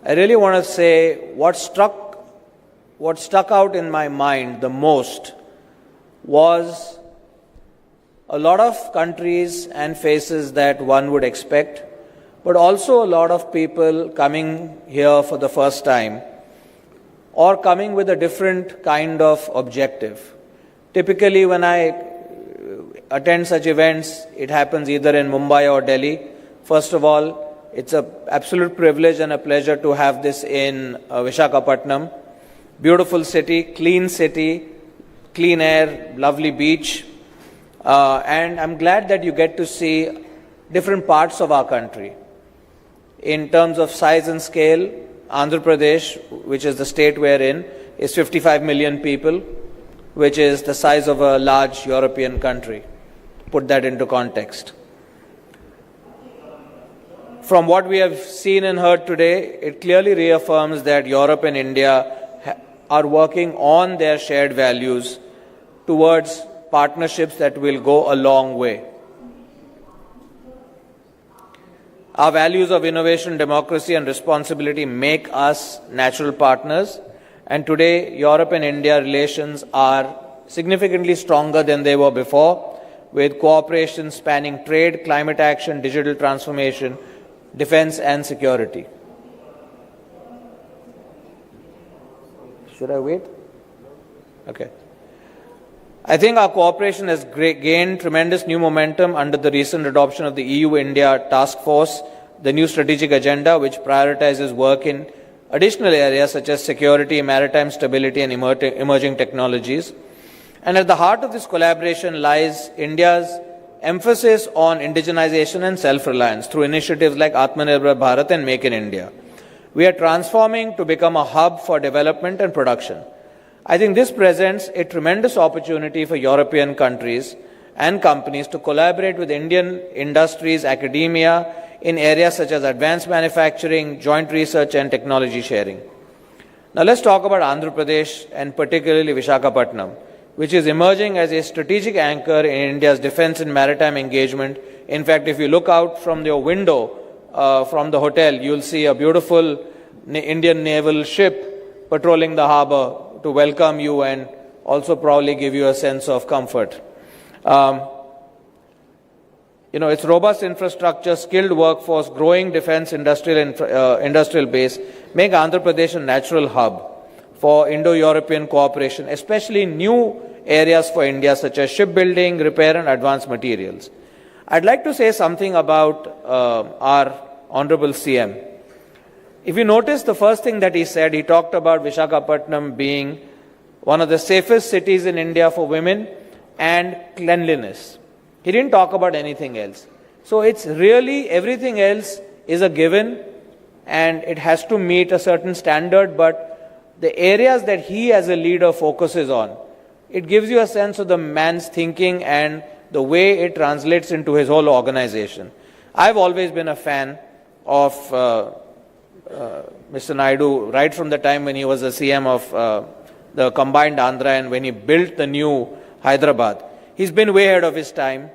I really want to say what stuck out in my mind the most was a lot of countries and faces that one would expect, but also a lot of people coming here for the first time or coming with a different kind of objective. Typically, when I attend such events, it happens either in Mumbai or Delhi. First of all, it's an absolute privilege and a pleasure to have this in Visakhapatnam. Beautiful city, clean air, lovely beach. And I'm glad that you get to see different parts of our country. In terms of size and scale, Andhra Pradesh, which is the state we're in, is 55 million people, which is the size of a large European country. Put that into context. From what we have seen and heard today, it clearly reaffirms that Europe and India are working on their shared values towards partnerships that will go a long way. Our values of innovation, democracy and responsibility make us natural partners, and today Europe and India relations are significantly stronger than they were before, with cooperation spanning trade, climate action, digital transformation, defense and security. Should I wait? Okay. I think our cooperation has gained tremendous new momentum under the recent adoption of the EU-India Task Force, the new strategic agenda which prioritizes work in additional areas such as security, maritime stability and emerging technologies. And at the heart of this collaboration lies India's emphasis on indigenization and self-reliance through initiatives like Atmanirbhar Bharat and Make in India. We are transforming to become a hub for development and production. I think this presents a tremendous opportunity for European countries and companies to collaborate with Indian industries, academia, in areas such as advanced manufacturing, joint research and technology sharing. Now let's talk about Andhra Pradesh and particularly Visakhapatnam. which is emerging as a strategic anchor in India's defense and maritime engagement. In fact, if you look out from your window from the hotel, you'll see a beautiful Indian naval ship patrolling the harbor to welcome you and also probably give you a sense of comfort. Its robust infrastructure, skilled workforce, growing defense industrial base make Andhra Pradesh a natural hub for Indo-European cooperation, especially in new areas for India such as shipbuilding, repair and advanced materials. I'd like to say something about our Honorable CM. If you notice, the first thing that he said, he talked about Visakhapatnam being one of the safest cities in India for women and cleanliness. He didn't talk about anything else. So it's really everything else is a given and it has to meet a certain standard, but the areas that he as a leader focuses on, it gives you a sense of the man's thinking and the way it translates into his whole organization. I've always been a fan of Mr. Naidu right from the time when he was the CM of the combined Andhra and when he built the new Hyderabad. He's been way ahead of his time,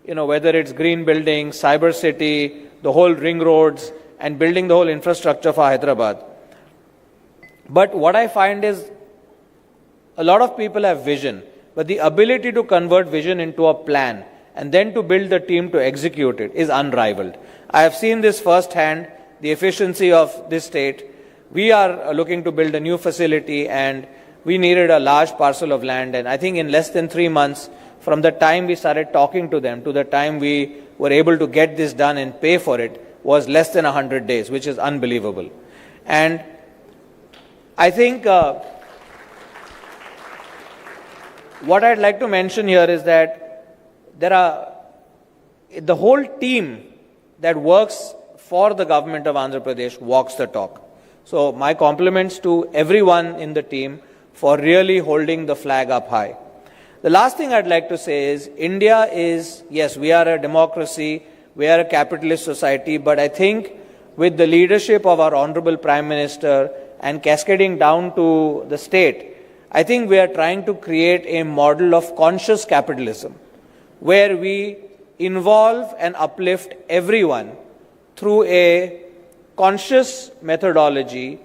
whether it's green buildings, cyber city, the whole ring roads, and building the whole infrastructure for Hyderabad. But what I find is a lot of people have vision, but the ability to convert vision into a plan and then to build the team to execute it is unrivaled. I have seen this firsthand, the efficiency of this state. We are looking to build a new facility and we needed a large parcel of land, and I think in less than 3 months, from the time we started talking to them to the time we were able to get this done and pay for it was less than 100 days, which is unbelievable. And I think what I'd like to mention here is that the whole team that works for the government of Andhra Pradesh walks the talk. So my compliments to everyone in the team for really holding the flag up high. The last thing I'd like to say is India is, yes, we are a democracy, we are a capitalist society, but I think with the leadership of our Honorable Prime Minister and cascading down to the state, I think we are trying to create a model of conscious capitalism where we involve and uplift everyone through a conscious methodology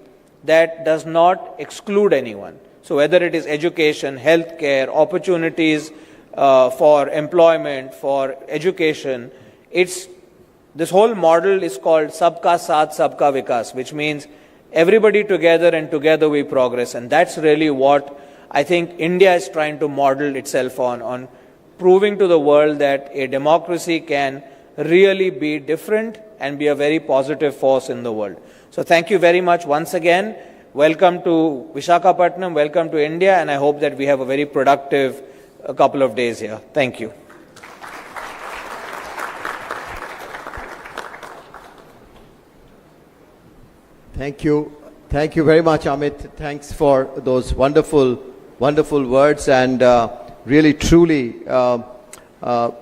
that does not exclude anyone. So whether it is education, healthcare, opportunities for employment, for education, this whole model is called Sabka Saath, Sabka Vikas, which means everybody together and together we progress. And that's really what I think India is trying to model itself on proving to the world that a democracy can really be different and be a very positive force in the world. So thank you very much once again. Welcome to Visakhapatnam, welcome to India, and I hope that we have a very productive couple of days here. Thank you. Thank you. Thank you very much, Amit. Thanks for those wonderful, wonderful words. And really, truly,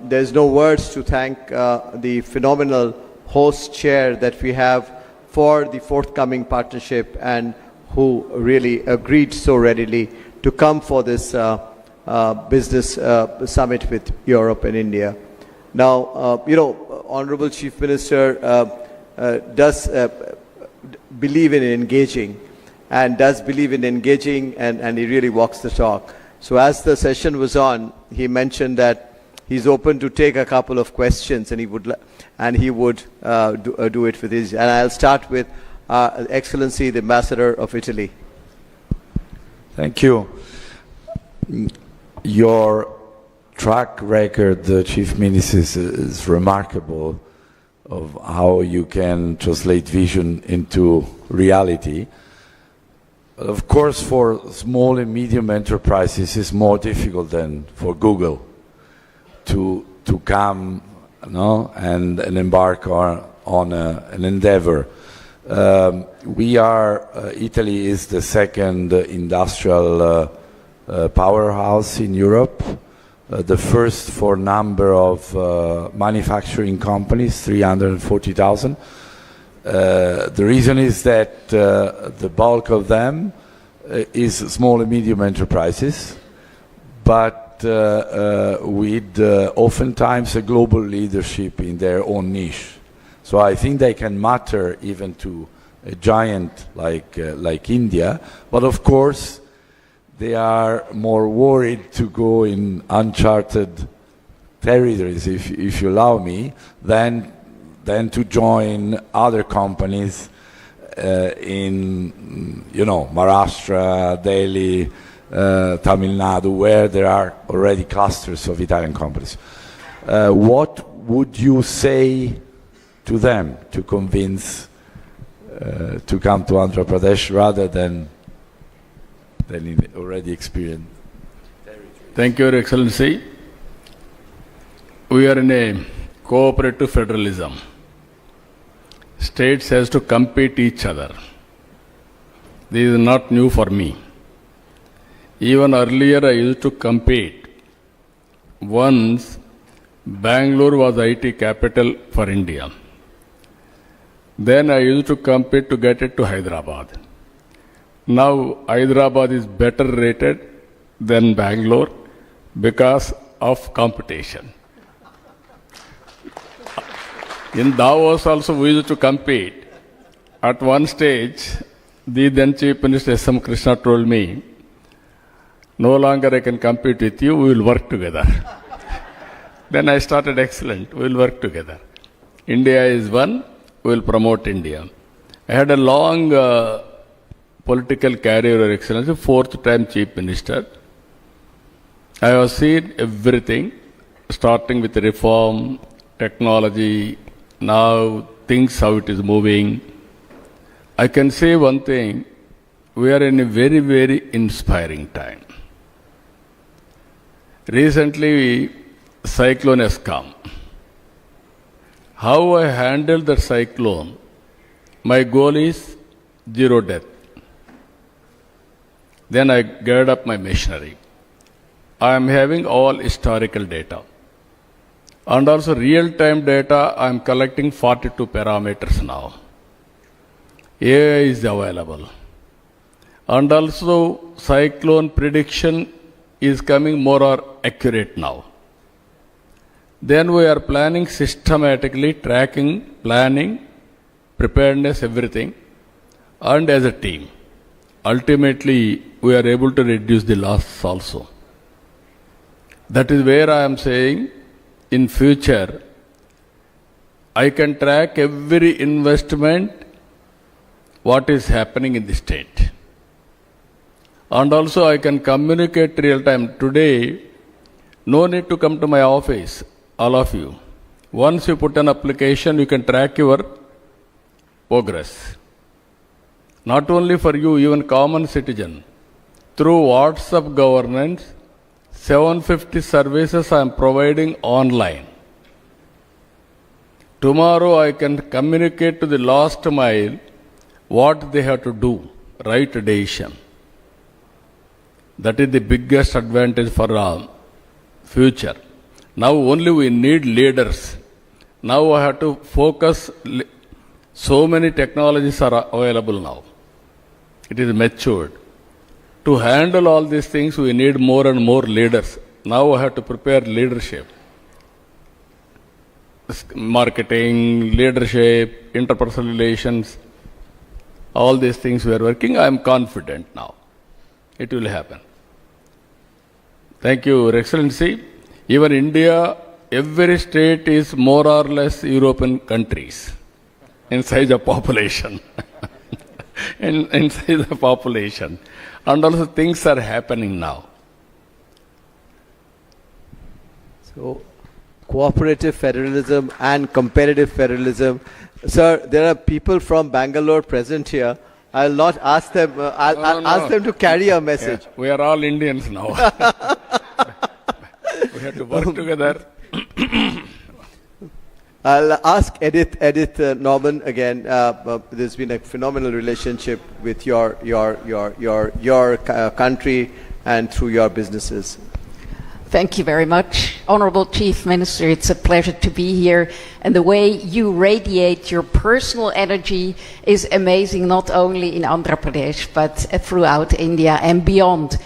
there's no words to thank the phenomenal host chair that we have for the forthcoming partnership and who really agreed so readily to come for this business summit with Europe and India. Now, Honorable Chief Minister does believe in engaging and he really walks the talk. So as the session was on, he mentioned that he's open to take a couple of questions and he would do it with his. And I'll start with Excellency, the Ambassador of Italy. Thank you. Your track record, Chief Minister, is remarkable of how you can translate vision into reality. Of course, for small and medium enterprises, it's more difficult than for Google to come, and embark on an endeavor. Italy is the second industrial powerhouse in Europe, the first for number of manufacturing companies, 340,000. The reason is that the bulk of them is small and medium enterprises, but with oftentimes a global leadership in their own niche. So I think they can matter even to a giant like India, but of course they are more worried to go in uncharted territories, if you allow me, than to join other companies in, Maharashtra, Delhi, Tamil Nadu, where there are already clusters of Italian companies. What would you say to them to convince to come to Andhra Pradesh rather than in already experienced territory? Thank you, Your Excellency. We are in a cooperative federalism. States has to compete each other. This is not new for me. Even earlier I used to compete. Once Bangalore was IT capital for India. Then I used to compete to get it to Hyderabad. Now Hyderabad is better rated than Bangalore because of competition. In Davos also we used to compete. At one stage, the then Chief Minister S.M. Krishna told me, no longer I can compete with you, we will work together. Then I started, excellent, we will work together. India is one, we will promote India. I had a long political career, Your Excellency, 4th time Chief Minister. I have seen everything, starting with reform, technology, now things how it is moving. I can say one thing, we are in a very, very inspiring time. Recently, cyclone has come. How I handle the cyclone, my goal is 0 death. Then I geared up my machinery. I am having all historical data. And also real-time data, I am collecting 42 parameters now. AI is available. And also cyclone prediction is coming more accurate now. Then we are planning systematically, tracking, planning, preparedness, everything, and as a team. Ultimately, we are able to reduce the loss also. That is where I am saying, in future, I can track every investment, what is happening in the state. And also I can communicate real time. Today, no need to come to my office, all of you. Once you put an application, you can track your progress. Not only for you, even common citizen. Through WhatsApp governance, 750 services I am providing online. Tomorrow I can communicate to the last mile what they have to do, right decision. That is the biggest advantage for our future. Now only we need leaders. Now I have to focus. So many technologies are available now. It is matured. To handle all these things, we need more and more leaders. Now I have to prepare leadership. Marketing, leadership, interpersonal relations, all these things we are working. I am confident now. It will happen. Thank you, Your Excellency. Even India, every state is more or less European countries in size of population. in size of population. And also things are happening now. So, cooperative federalism and competitive federalism. Sir, there are people from Bangalore present here. I'll not ask them, I'll ask them to carry a message. Yeah, we are all Indians now. We have to work together. I'll ask Edith Norman again. There's been a phenomenal relationship with your country and through your businesses. Thank you very much. Honorable Chief Minister, it's a pleasure to be here. And the way you radiate your personal energy is amazing, not only in Andhra Pradesh, but throughout India and beyond.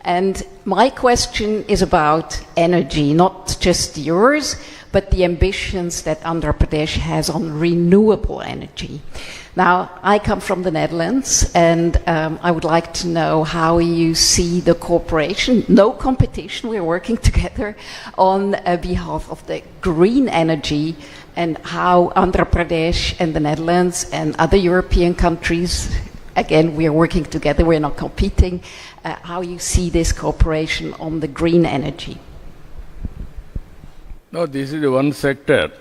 And my question is about energy, not just yours, but the ambitions that Andhra Pradesh has on renewable energy. Now, I come from the Netherlands, and I would like to know how you see the cooperation, no competition, we're working together on behalf of the green energy, and how Andhra Pradesh and the Netherlands and other European countries, again, we are working together, we're not competing, how you see this cooperation on the green energy. No, this is one sector.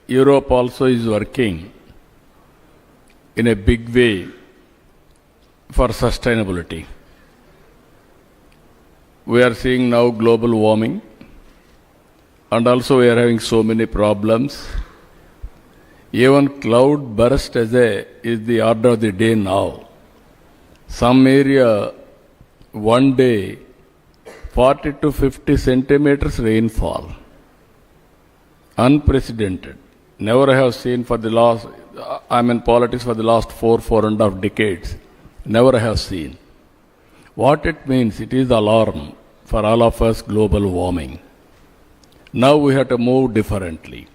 Europe also is working in a big way for sustainability. We are seeing now global warming, and also we are having so many problems. Even cloud burst is the order of the day now. Some area, one day, 40 to 50 centimeters rainfall. Unprecedented. Never have seen for the last, I'm in politics for the last 4.5 decades. Never have seen. What it means, it is alarm for all of us, global warming. Now we have to move differently.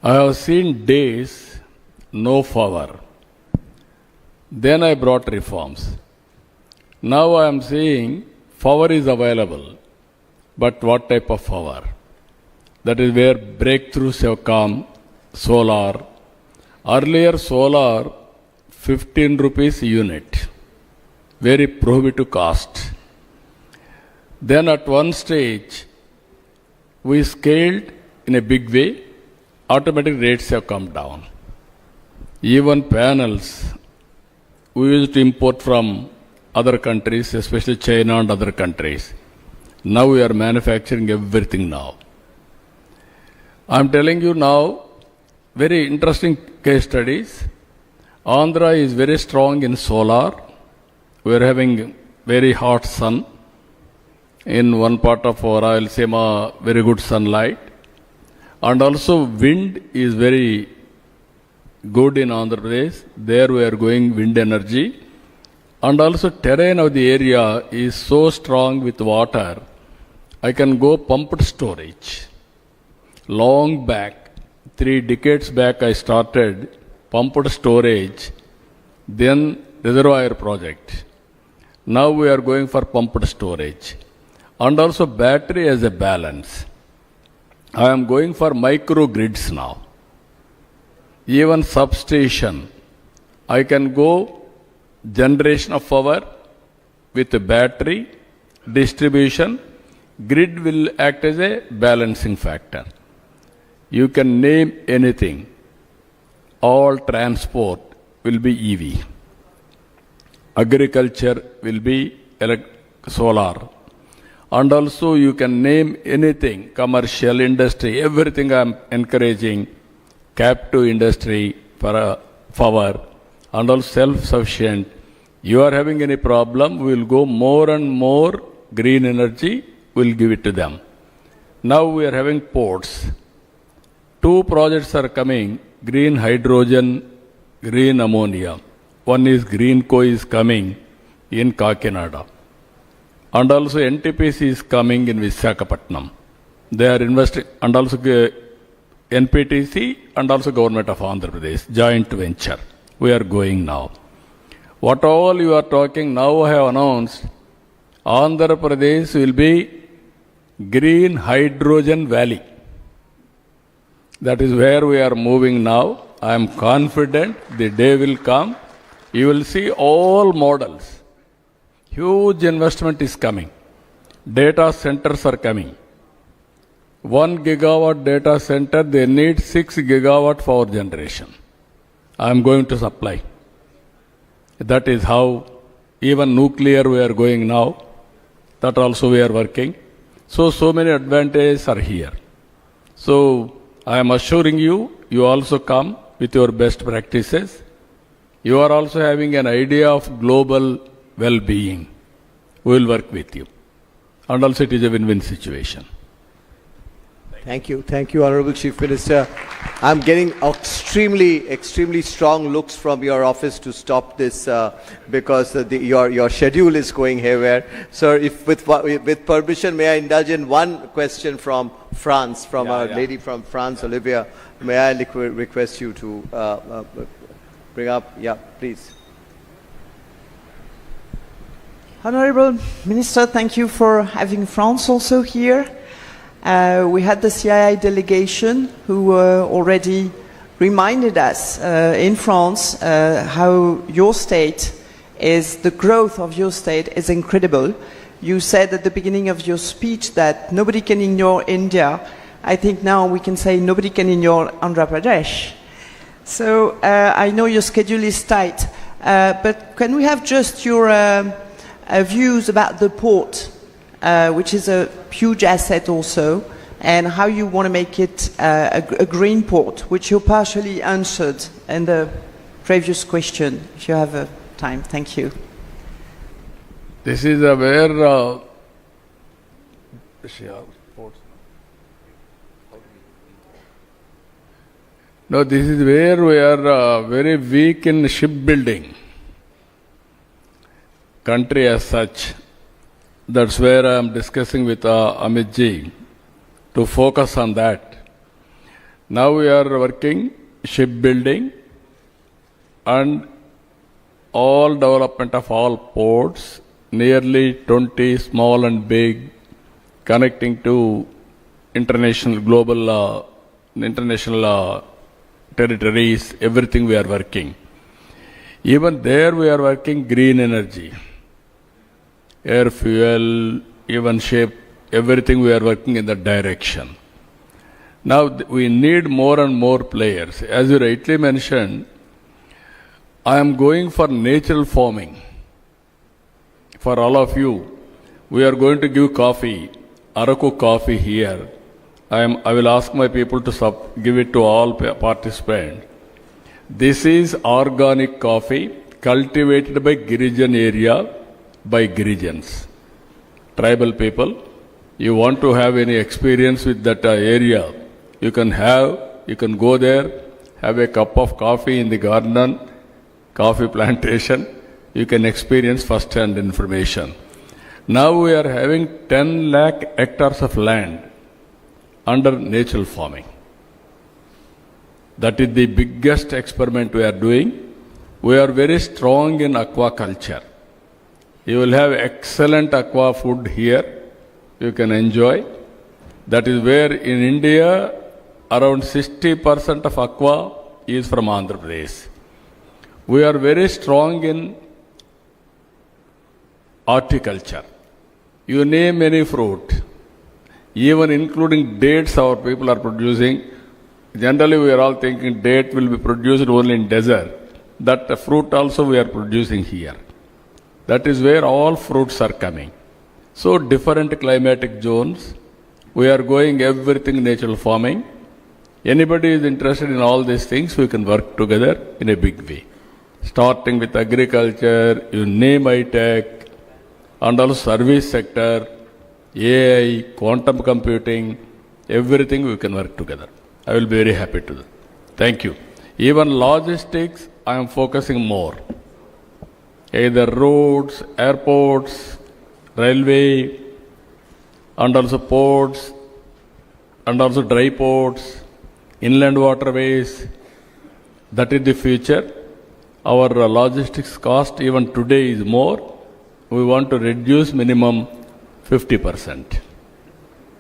I have seen days, no power. Then I brought reforms. Now I am saying power is available, but what type of power? That is where breakthroughs have come, solar. Earlier solar, 15 rupees unit, very prohibitive cost. Then at one stage, we scaled in a big way, automatic rates have come down. Even panels, we used to import from other countries, especially China and other countries. Now we are manufacturing everything now. I am telling you now, very interesting case studies. Andhra is very strong in solar. We are having very hot sun. In one part of our Rayalaseema, very good sunlight. And also wind is very good in Andhra Pradesh. There we are going wind energy. And also terrain of the area is so strong with water, I can go pumped storage. Long back, 3 decades back I started pumped storage, then reservoir project. Now we are going for pumped storage. And also battery as a balance. I am going for microgrids now. Even substation, I can go generation of power with a battery, distribution, grid will act as a balancing factor. You can name anything. All transport will be EV. Agriculture will be solar. And also you can name anything, commercial industry, everything I am encouraging, captive industry for power, and also self-sufficient. You are having any problem, we will go more and more green energy, we will give it to them. Now we are having ports. 2 projects are coming, green hydrogen, green ammonia. One is Greenco is coming in Kakinada. And also NTPC is coming in Visakhapatnam. They are investing, and also NPTC and also Government of Andhra Pradesh, joint venture. We are going now. What all you are talking now I have announced, Andhra Pradesh will be green hydrogen valley. That is where we are moving now. I am confident the day will come. You will see all models. Huge investment is coming. Data centers are coming. 1 gigawatt data center, they need 6 gigawatt power generation. I am going to supply. That is how even nuclear we are going now. That also we are working. So many advantages are here. So I am assuring you, you also come with your best practices. You are also having an idea of global well-being. We will work with you. And also it is a win-win situation. Thank you, Honorable Chief Minister. I'm getting extremely strong looks from your office to stop this because your schedule is going haywire. Sir, if with permission, may I indulge in one question from France, from a lady from France, Olivia. May I request you to bring up? Yeah, please. Honorable Minister, thank you for having France also here. We had the CII delegation who already reminded us in France how your state the growth of your state is incredible. You said at the beginning of your speech that nobody can ignore India. I think now we can say nobody can ignore Andhra Pradesh. So I know your schedule is tight, but can we have just your views about the port, which is a huge asset also, and how you want to make it a green port, which you partially answered in the previous question, if you have time. Thank you. This is where no, this is where we are very weak in shipbuilding. Country as such. That's where I am discussing with Amit ji to focus on that. Now we are working shipbuilding and all development of all ports, nearly 20 small and big, connecting to international, global, international territories, everything we are working. Even there we are working green energy. Air fuel, even shape, everything we are working in that direction. Now we need more and more players. As you rightly mentioned, I am going for natural farming. For all of you, we are going to give coffee, Araku coffee here. I will ask my people to give it to all participants. This is organic coffee cultivated by Girijan area, by Girijans, tribal people. You want to have any experience with that area, you can go there, have a cup of coffee in the garden, coffee plantation, you can experience first-hand information. Now we are having 10 lakh hectares of land under natural farming. That is the biggest experiment we are doing. We are very strong in aquaculture. You will have excellent aqua food here. You can enjoy. That is where in India, around 60% of aqua is from Andhra Pradesh. We are very strong in horticulture. You name any fruit, even including dates our people are producing. Generally we are all thinking date will be produced only in desert. That fruit also we are producing here. That is where all fruits are coming. So different climatic zones. We are going everything natural farming. Anybody is interested in all these things, we can work together in a big way. Starting with agriculture, you name high-tech, and also service sector, AI, quantum computing, everything we can work together. I will be very happy to do. Thank you. Even logistics, I am focusing more. Either roads, airports, railway, and also ports, and also dry ports, inland waterways. That is the future. Our logistics cost even today is more. We want to reduce minimum 50%.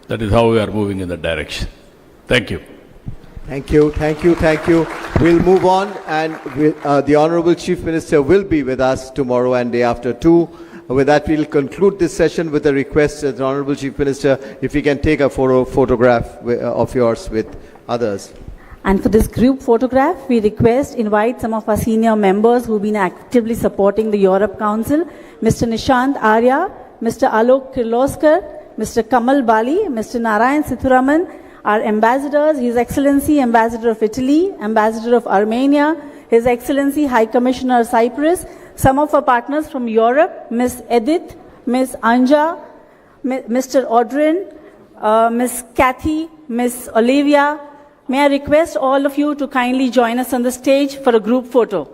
That is how we are moving in that direction. Thank you. Thank you. We'll move on, and the Honorable Chief Minister will be with us tomorrow and day after too. With that, we'll conclude this session with a request to the Honorable Chief Minister, if he can take a photograph of yours with others. And for this group photograph, we invite some of our senior members who've been actively supporting the Europe Council, Mr. Nishant Arya, Mr. Alok Kirloskar, Mr. Kamal Bali, Mr. Narayan Sithuraman, our ambassadors, His Excellency Ambassador of Italy, Ambassador of Armenia, His Excellency High Commissioner of Cyprus, some of our partners from Europe, Ms. Edith, Ms. Anja, Mr. Audrin, Ms. Kathy, Miss Olivia. May I request all of you to kindly join us on the stage for a group photo.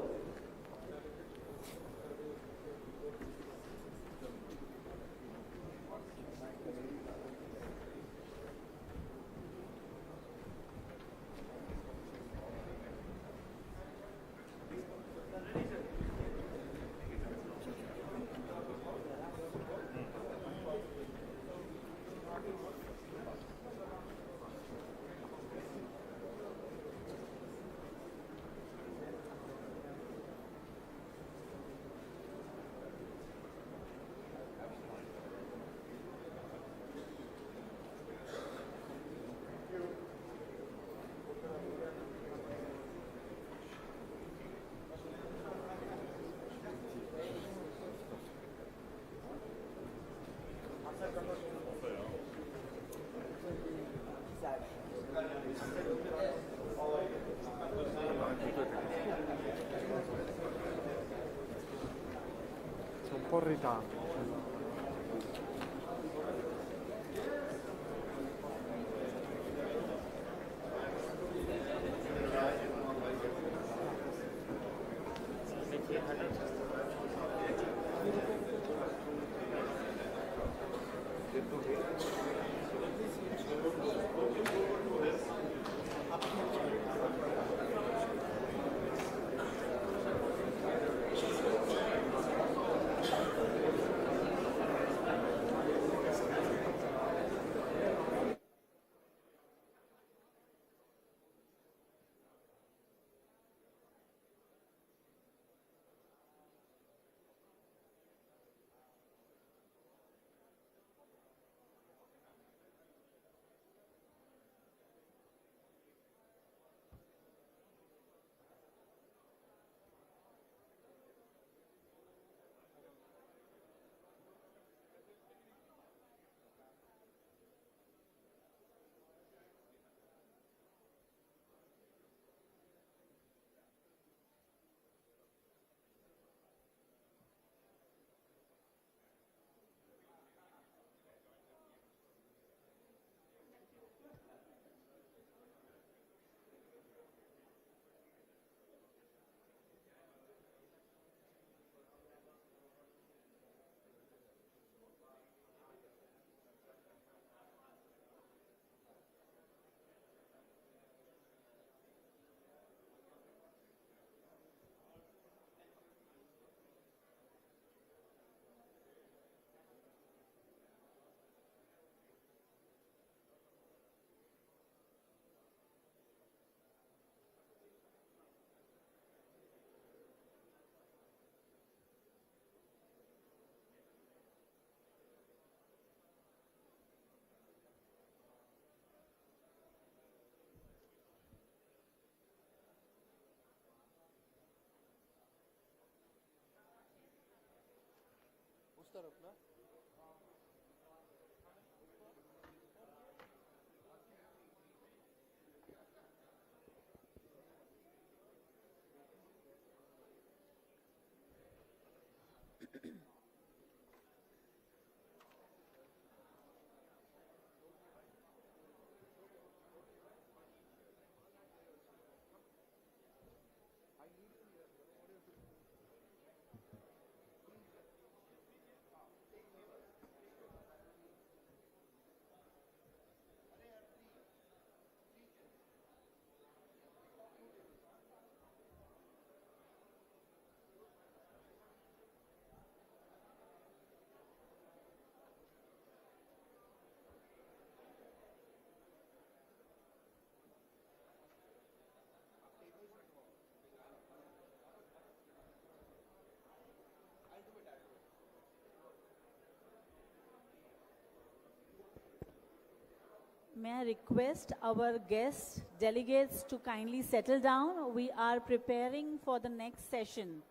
May I request our guest delegates to kindly settle down. We are preparing for the next session.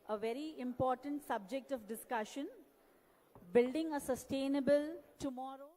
A very important subject of discussion, building a sustainable tomorrow.